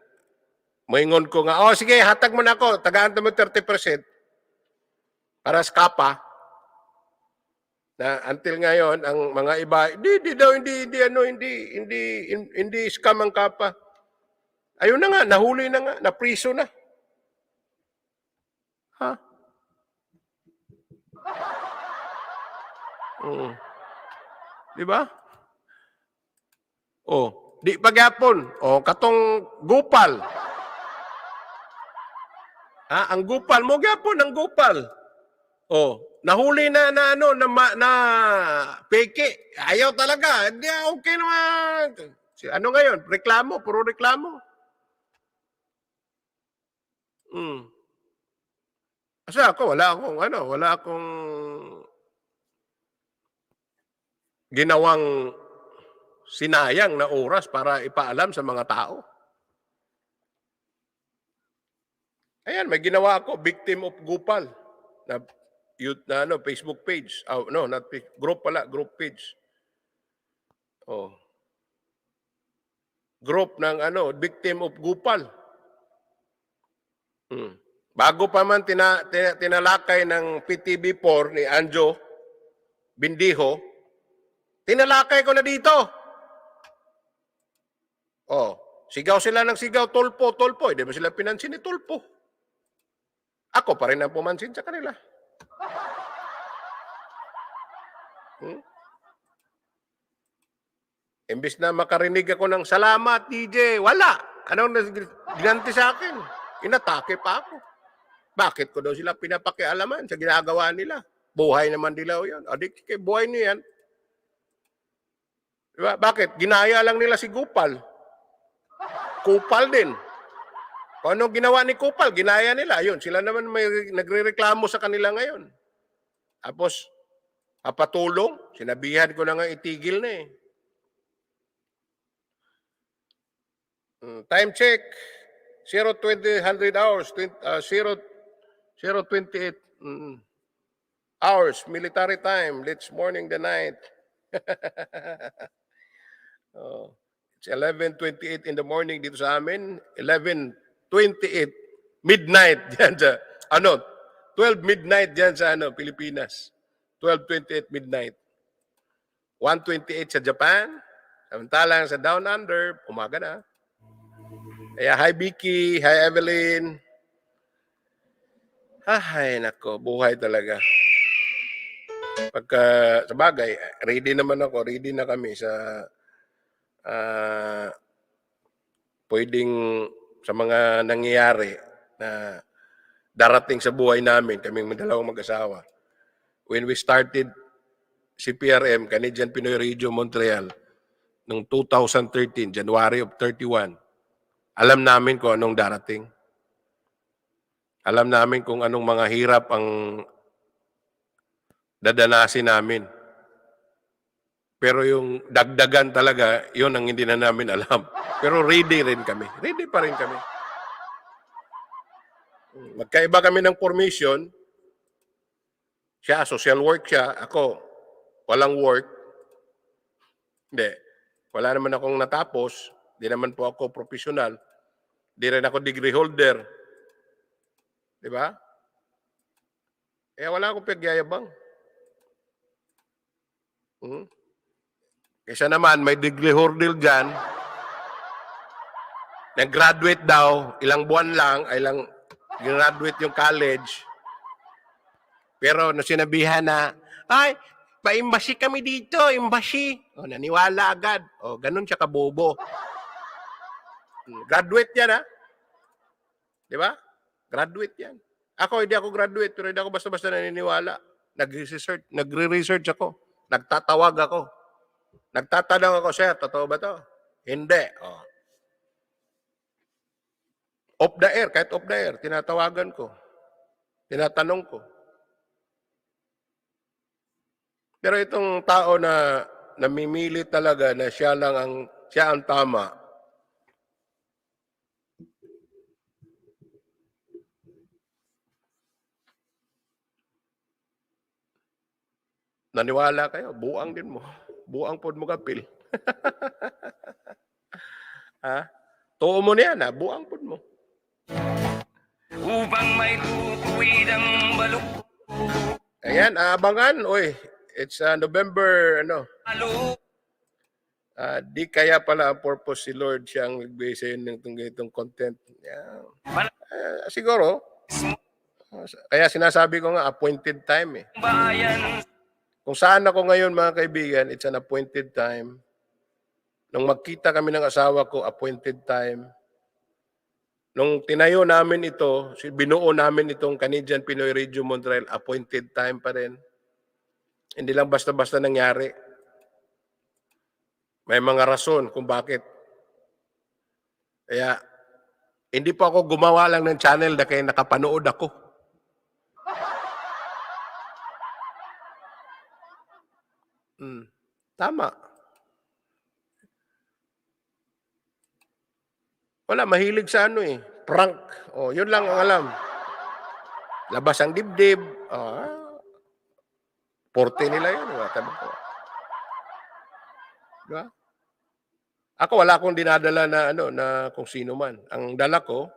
maingon ko nga, sige, hatag mo na ako, tagaan mo 30% para sa kapa. Na until ngayon, ang mga iba, hindi scam ang kapa. Ayun na nga, nahuli na nga, napriso na. Ha? Di ba? Di pagyapon. Katong gupal. Ang gupal mo gyapon, ang gupal. Nahuli na peke. Ayaw talaga. Hindi, okay naman. Ano ngayon? Reklamo, puro reklamo. Kasi ako, wala akong ginawang sinayang na oras para ipaalam sa mga tao. Ayan, may ginawa ako, victim of gupal na Facebook page. Not page, group pala, group page. Group ng victim of gupal. Bago pa man tinalakay ng PTV4 ni Anjo Bindiho, tinalakay ko na dito. Sigaw sila ng sigaw, tulpo. Hindi ba sila pinansin ni tulpo? Ako pa rin ang pumansin sa kanila. Imbis na makarinig ako ng salamat, DJ, wala. Anong ginanti sa akin? Inatake pa ako. Bakit ko daw sila pinapakialaman sa ginagawa nila? Buhay naman nila yan. Adik, buhay niyo yan. Diba? Bakit? Ginaya lang nila si Gupal. Kupal din. Kung anong ginawa ni Kupal, ginaya nila. Yun, sila naman may nagre-reklamo sa kanila ngayon. Tapos, patulong, sinabihan ko na nga itigil na eh. Time check, 0:20 hours, 0:28 hours, military time, let's morning the night. It's 11:28 in the morning dito sa amin, 11:28 midnight diyan sa 12 midnight diyan sa Pilipinas. 12:28 midnight. 1:28 sa Japan. Samantalang sa Down Under, umaga na. Kaya hi Vicky, hi Evelyn. Ay nako, buhay talaga. Pagka sa bagay, ready naman ako, ready na kami sa pwedeng sa mga nangyayari na darating sa buhay namin, kaming dalawang mag-asawa. When we started CPRM, Canadian Pinoy Radio Montreal, noong 2013, January of 31, alam namin kung anong darating. Alam namin kung anong mga hirap ang dadanasin namin. Pero yung dagdagan talaga, yun ang hindi na namin alam. Pero ready rin kami. Ready pa rin kami. Magkaiba kami ng formation. Siya, social work siya. Ako, walang work. Hindi. Wala naman akong natapos. Di naman po ako professional. Di rin ako degree holder. Di ba? Kaya wala akong pagyayabang. Hmm? Kaysa naman, may degree holder dyan, nag-graduate daw, ilang buwan lang, ay lang graduate yung college, pero no sinabihan na, ay, pa-embassy kami dito, embassy. O, naniwala agad. O, ganun siya kabobo. Graduate yan, ha? Di ba? Graduate yan. Ako, hindi ako graduate, pero hindi ako basta-basta naniniwala. Nagre-research ako. Nagtatawag ako. Nagtatanong ako, sir, totoo ba to? Hindi. O. Off the air, kahit off the air, tinatawagan ko. Tinatanong ko. Pero itong tao na namimili talaga na siya ang tama. Naniwala kayo, buang din mo. Buang pod mo kapil. Ha? Tuo mo na yan, ha? Buang pod mo. Upang may tutuwid ang balok. Ayan, abangan. Oy, it's November, di kaya pala ang purpose si Lord siyang nagbigay sa inyo ng itong content. Yeah. Siguro, kaya sinasabi ko nga, appointed time eh. Bayan Kung saan ako ngayon mga kaibigan, it's an appointed time. Nung magkita kami ng asawa ko, appointed time. Nung tinayo namin ito, binuo namin itong Canadian Pinoy Radio Montreal, appointed time pa rin. Hindi lang basta-basta nangyari. May mga rason kung bakit. Kaya, hindi pa ako gumawa lang ng channel na kaya nakapanood ako. Tama. Wala, mahilig sa prank. O, yun lang ang alam. Labas ang dibdib. Porte nila yun. Diba? Ako, wala akong dinadala na kung sino man. Ang dala ko,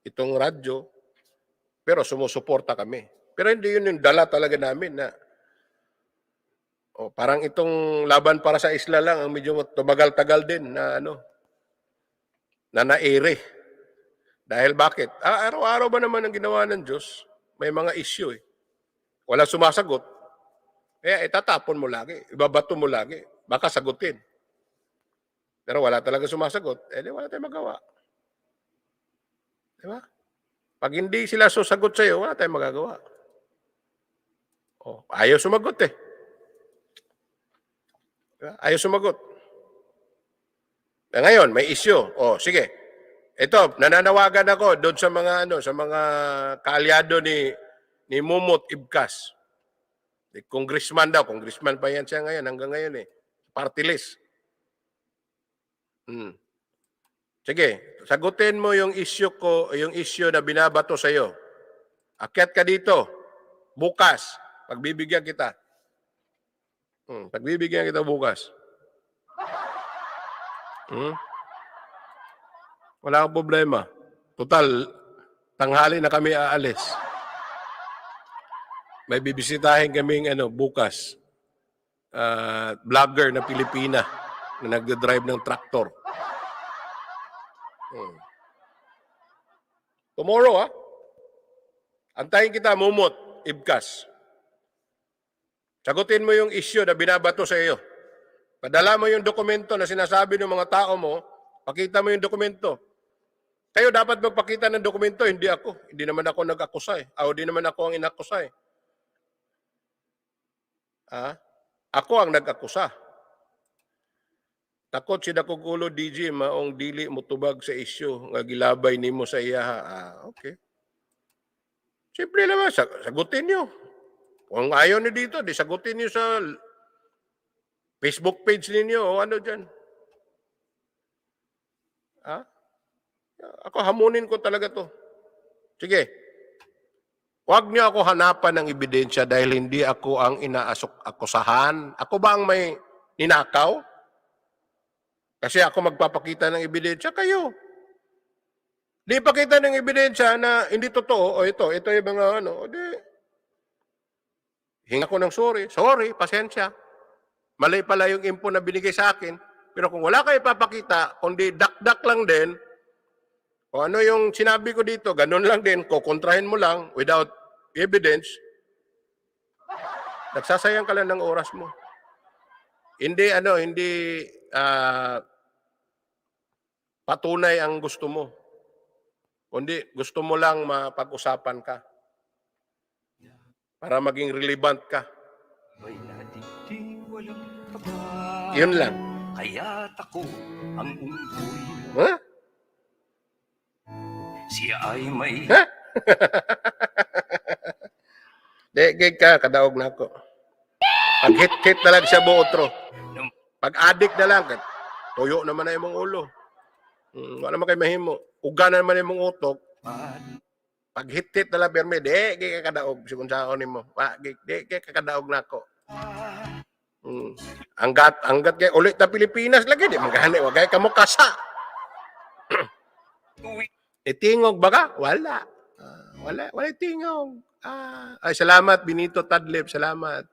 itong radyo, pero sumusuporta kami. Pero hindi yun yung dala talaga namin na parang itong laban para sa isla lang ang medyo tumagal-tagal din na na naire. Dahil bakit? Araw-araw ba naman ang ginawa ng Diyos? May mga issue eh. Walang sumasagot. Kaya itatapon mo lagi. Ibabato mo lagi. Baka sagutin. Pero wala talaga sumasagot. Di wala tayong magawa. Diba? Pag hindi sila susagot sa'yo, wala tayong magagawa. Ayaw sumagot eh. Ayaw sumagot. Ngayon, may issue. Sige. Ito, nananawagan ako doon sa mga sa mga kaalyado ni Mumot Ibkas. Congressman daw, congressman pa yan siya ngayon hanggang ngayon eh. Party list. Sige, sagutin mo yung issue ko, yung issue na binabato sa iyo. Akyat ka dito. Bukas, pagbibigyan kita. Pagbibigyan kita bukas. Wala akong problema. Total, tanghali na kami aalis. May bibisitahin kaming bukas. Vlogger na Pilipina na nagdadrive ng traktor. Tomorrow, antayin kita, Mumot, Ibkas. Sagutin mo yung issue na binabato sa iyo. Padala mo yung dokumento na sinasabi ng mga tao mo, pakita mo yung dokumento. Kayo dapat magpakita ng dokumento, hindi ako. Hindi naman ako nag-akusay. Hindi naman ako ang inakusay. Ako ang nag-akusa. Takot si Dakugulo DJ maong dili mutubag sa issue nga gilabay nimo sa iya. Okay. Simple naman, sagutin niyo. Kung ayaw niyo dito, di sagutin niyo sa Facebook page ninyo o ano dyan. Ako hamunin ko talaga to. Sige. Huwag niyo ako hanapan ng ebidensya dahil hindi ako ang inaakusahan. Ako ba ang may ninakaw? Kasi ako magpapakita ng ebidensya, kayo. Di pakita ng ebidensya na hindi totoo, ito yung mga hinga ko ng sorry. Sorry, pasensya. Mali pala yung info na binigay sa akin. Pero kung wala kayo ipapakita, kundi dak-dak lang din, o ano yung sinabi ko dito, ganun lang din, kukontrahin mo lang without evidence, nagsasayang ka lang ng oras mo. Hindi, hindi patunay ang gusto mo. Kundi gusto mo lang mapag-usapan ka para maging relevant ka. May natiting walang kaba. Yun lang. Kaya't ako ang unggoy. Ha? Siya ay may Ha? Di ka, kadaog na ako. Pag hit-hit na lang siya buotro. Pag addict na lang, tuyo naman na yung mong ulo. Wala naman kayo mahimo. Uga na naman yung mong utok. Pag hit-hit na lang, perme, di ka kadaog. Sigun sa onin mo. Di ka kadaog na ako. Anggat kay ulit na Pilipinas lagi. Di magkahani, wag kayo kamukasa. Itingog ba ka? Wala. Wala tingog. Ay, salamat, Benito Tadlib. Salamat.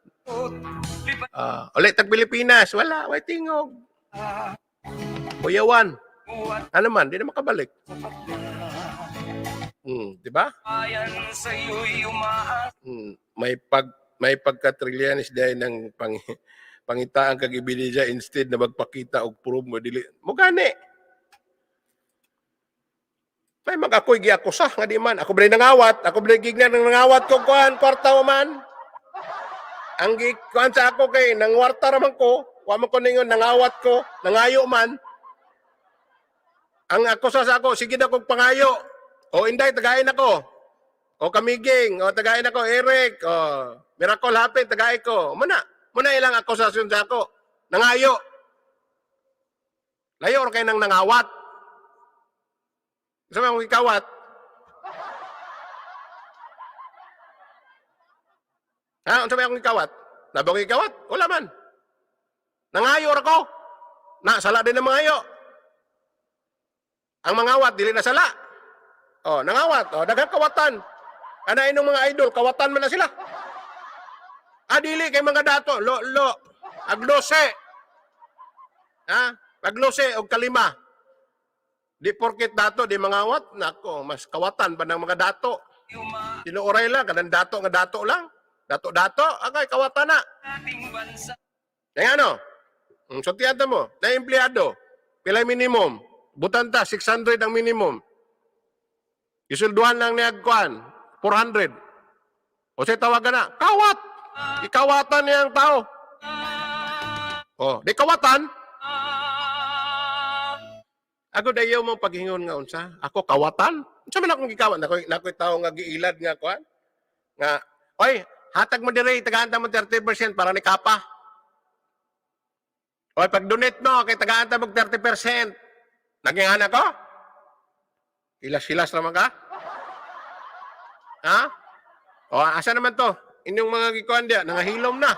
Ulit tag Pilipinas. Wala tingog. Kuyawan. Ano man, di na makabalik. Di ba? bayan sa'yo'y umaas. May pagka-trilyanis dahil ng pangitaan kag ibinidya instead na magpakita og prove mo dili. Mo gani. May mag-ako'y giakusa nga di man. Ako ba nangawat? Ako ba gignan ng nangawat ko kuhan kwarta man? Ang kuhan sa ako kay nangwarta raman ko. Wa man ko ningon nangawat ko, nangayo man. Ang akusa sa ako, sige na kong pangayo. O inday, tagayin ako. O Kamiging, o tagayin ako, Eric, o Miracle Happy, tagayin ko. Muna ilang akusasyon sa ako. Nangayo. Layo or kayo nang nangawat. Gusto mo akong ikawat? Ha? Gusto mo akong ikawat? Nabang ikawat? Wala man. Nangayo ako. Sala din ang mangayo. Ang mangawat, dili na sala. O, nangawat. O, daghang kawatan. Anain ng mga idol, kawatan man na sila. Dili kay mga dato. Aglose. Aglose o kalima. Di porket dato, di mangawat. Nako, mas kawatan pa ng mga dato. Tinuoray lang, kanang dato nga dato lang. Dato, akay kawatan na. Kaya ano? Sotiada mo, na empleyado. Pila minimum? Butanta, 600 ang minimum. Isulduhan lang niya kuan, 400. O siya tawagan na, kawat! Ikawatan niya ang tao. O, di kawatan. Ako dayaw mong paghingon nga unsa. Ako kawatan? Unsa man akong gikawat? Nakoy tao nga giilad nga kuan. Nga, oy, hatag mo dire, tagahanta mo 30% para ni kapa. Oy, pag donate mo, kay tagahanta mo 30%. Naging anak ko? Ilas-ilas naman ka? Ha? O, asa naman to? Inyong mga gikuan diya, nangahilom na.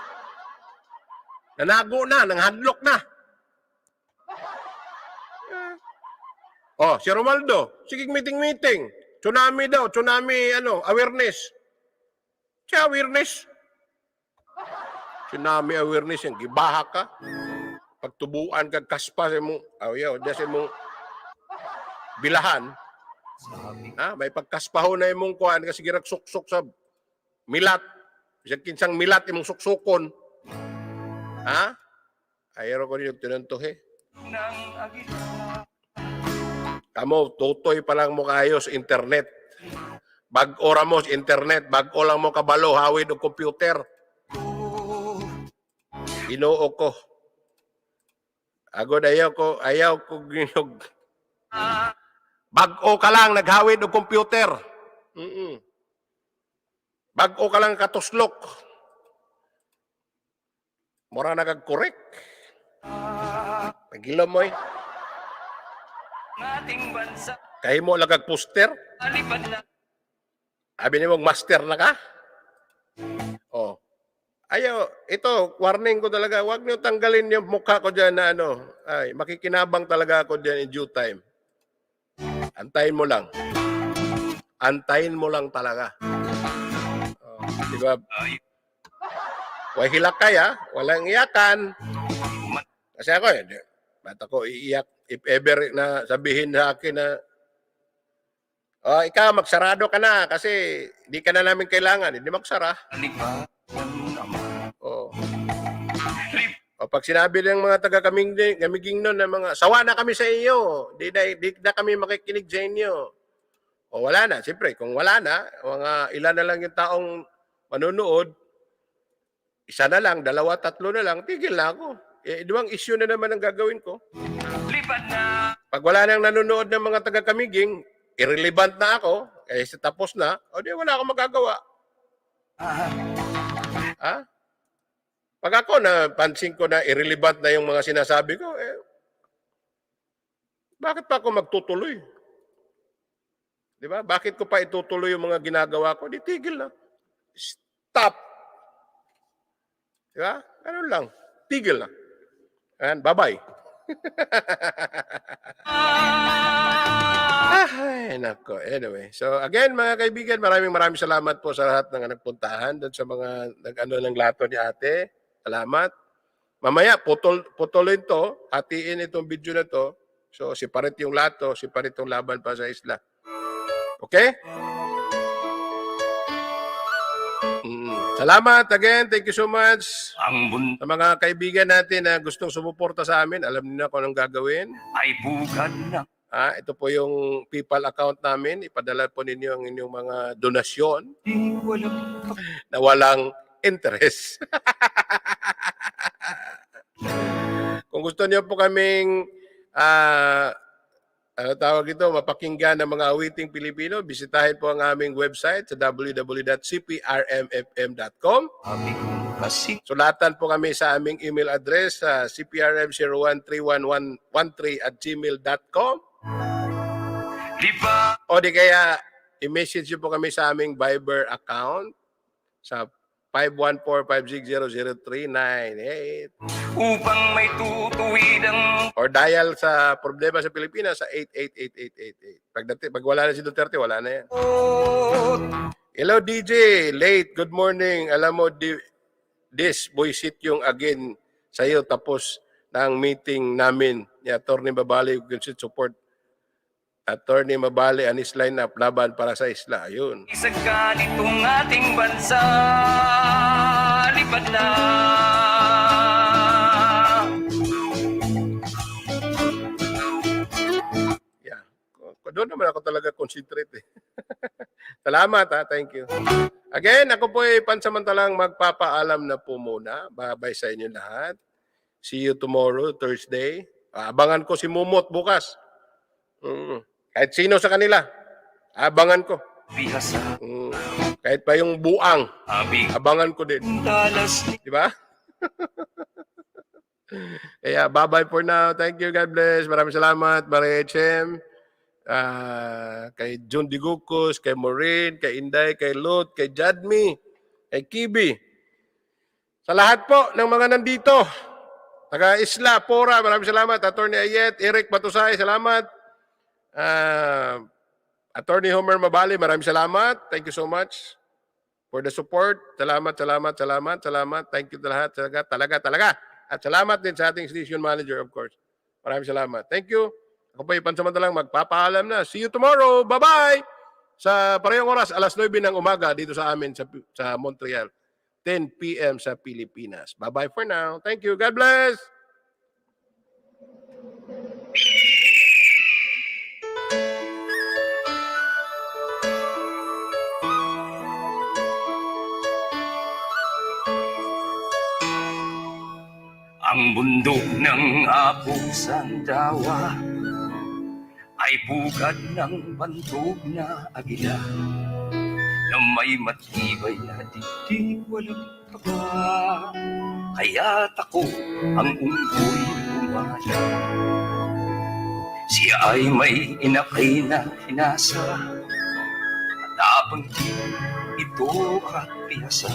Nanago na, nanghadlok na. O, si Romaldo, sige meeting. Tsunami daw, awareness. Siya awareness. Tsunami awareness, yung gibaha ka. Pagtubuan kag kaspa sa mong, sa mong bilahan. May pagkaspaho na imong kuan kasi girag suksok sa milat. Bisag kinsang milat imong suksukon. Ayro ko yung tinantuhe. Kamo, tutoy pa lang mo kayo sa internet. Bag-o mo sa internet, bag-o lang mo kabalo, hawid o computer. Ginoo ko. Agod ayaw ko ginog. Bag-o ka lang, naghawid o computer. Bag-o ka lang katuslok. Mura nagag-correct. Pagilom mo Kahi mo lagag poster. Abi ni mong master na ka? Oh. Ayaw, ito, warning ko talaga, huwag niyo tanggalin yung mukha ko dyan na makikinabang talaga ako dyan in due time. Antayin mo lang. Antayin mo lang talaga. Diba? Huwag hilakay ha. Walang iyakan. Kasi ako ba't ako iiyak if ever na sabihin sa akin na ikaw magsarado ka na kasi di ka na namin kailangan. Hindi magsara. Lipad ng ama. Oh. O pag sinabi ng mga taga-Camiguin nun na mga, sawa na kami sa iyo, di na kami makikinig sa inyo. O wala na, siyempre, kung wala na, mga ilan na lang yung taong manunood, isa na lang, dalawa, tatlo na lang, tigil na ako. Ibang issue na naman ang gagawin ko. Lipad na. Pag wala nang nanonood ng mga taga-Camiguin, irrelevant na ako, tapos na, o di wala akong magagawa. Ha? Pag ako napansin ko na irrelevant na yung mga sinasabi ko, bakit pa ako magtutuloy? Di ba? Bakit ko pa itutuloy yung mga ginagawa ko? Di tigil na. Stop. Di ba? Ganun lang. Tigil na. And bye-bye. Ay, nako. Anyway. So, again, mga kaibigan, maraming salamat po sa lahat ng nagpuntahan doon sa mga nag-ano ng lato ni ate. Salamat. Mamaya, putulin to, hatiin itong video na to. So, separate yung lato, separate yung laban pa sa isla. Okay? Salamat again. Thank you so much. Ang mundo Sa mga kaibigan natin na gustong sumuporta sa amin, alam niyo na kung anong gagawin. ay bugad ng Ito po yung PayPal account namin. Ipadala po ninyo ang inyong mga donasyon di walang na walang interest. Kung gusto niyo po kaming tawag ito, mapakinggan ng mga awiting Pilipino, bisitahin po ang aming website sa www.cprmfm.com. sabi ko kasi Sulatan po kami sa aming email address sa cprm013113@gmail.com. lipad O di kaya i-message niyo po kami sa aming Viber account sa 514-560-0398 upang may tutuwid ang or dial sa problema sa Pilipinas sa 888888. Pag wala na si Duterte, wala na yan. Hello DJ, late, good morning. Alam mo, this buisit yung again sa'yo tapos ng meeting namin ni Atty. Mabali, Gunsit Support. Atty. Mabali, Anis Lineup, laban para sa isla. Ayun. isang ganitong ating bansa. Lipad na. Yeah. Doon naman ako talaga concentrate eh. Salamat ha, thank you. Again, ako po ay pansamantalang magpapaalam na po muna. Bye-bye sa inyo lahat. See you tomorrow, Thursday. Abangan ko si Mumot bukas. Kahit sino sa kanila, abangan ko. Bihasa Kahit pa yung buang, abig abangan ko din. dalas Di ba? Kaya bye-bye for now. Thank you, God bless. Maraming salamat, Maria H.M., kay John Digucos, kay Maureen, kay Inday, kay Lot, kay Jadmi, kay Kibi. Sa lahat po ng mga nandito, taga Isla, Pora, maraming salamat. Atty. Ayet, Eric Batusay, salamat. Atty. Homer Mabali, maraming salamat. Thank you so much for the support. Salamat. Thank you lahat. Talaga. At salamat din sa ating station manager, of course. Maraming salamat. Thank you. Ako pa ipansamantalang magpapaalam na. See you tomorrow. Bye-bye! Sa parehong oras, alas 9 ng umaga dito sa amin sa Montreal. 10 p.m. sa Pilipinas. Bye-bye for now. Thank you. God bless! ang bundok ng Apong Sandawa ay bugad ng bantog na agila na may matibay na dibdib walang kaba. Kaya't ako ang unggoy lumala. Siya ay may inakay na hinasa at habang ito at piyasa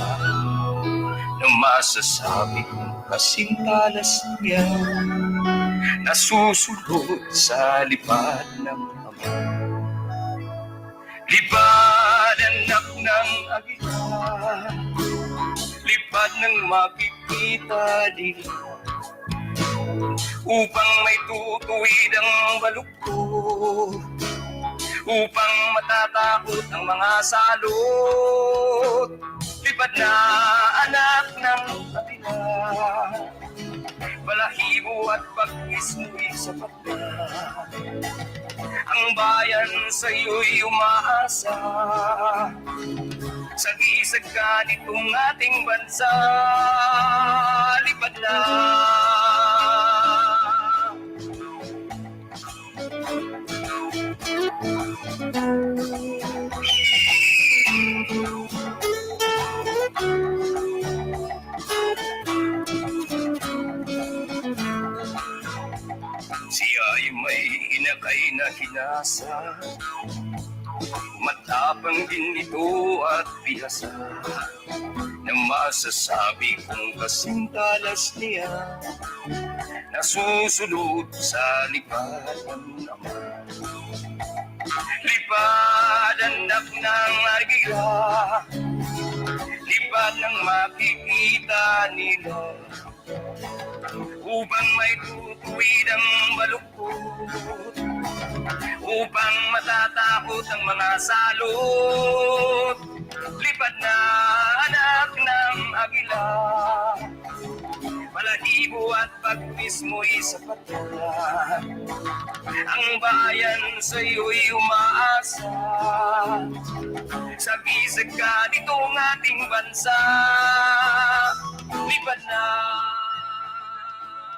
na masasabi kong kasing talas niya nasusulod sa lipad ng ama. Lipad anak ng agila, lipad ng makikita din, upang may tutuwid ang baluktot, upang matatakot ang mga salot. Lipad na anak ng kapila, balahibo at pag-is mo'y sapat na. Ang bayan sa'yo'y umaasa, sa gisag ka nitong ating bansa. Lipad na. Siya ay may inakay na hinasa, matapang din ito at bihasa, na masasabi kong kasing talas niya, nasusulot sa lipad ng naman. Lipad anak ng agila, lipad ng makikita nila, upang may tutuwid ang baluktot, upang matatakot ang mga salot. Lipad na anak ng agila, balahibo at pagwis mo'y sapat na. Ang bayan sa'yo'y umaasa, sa bisag ka nitong ating bansa. Lipad na.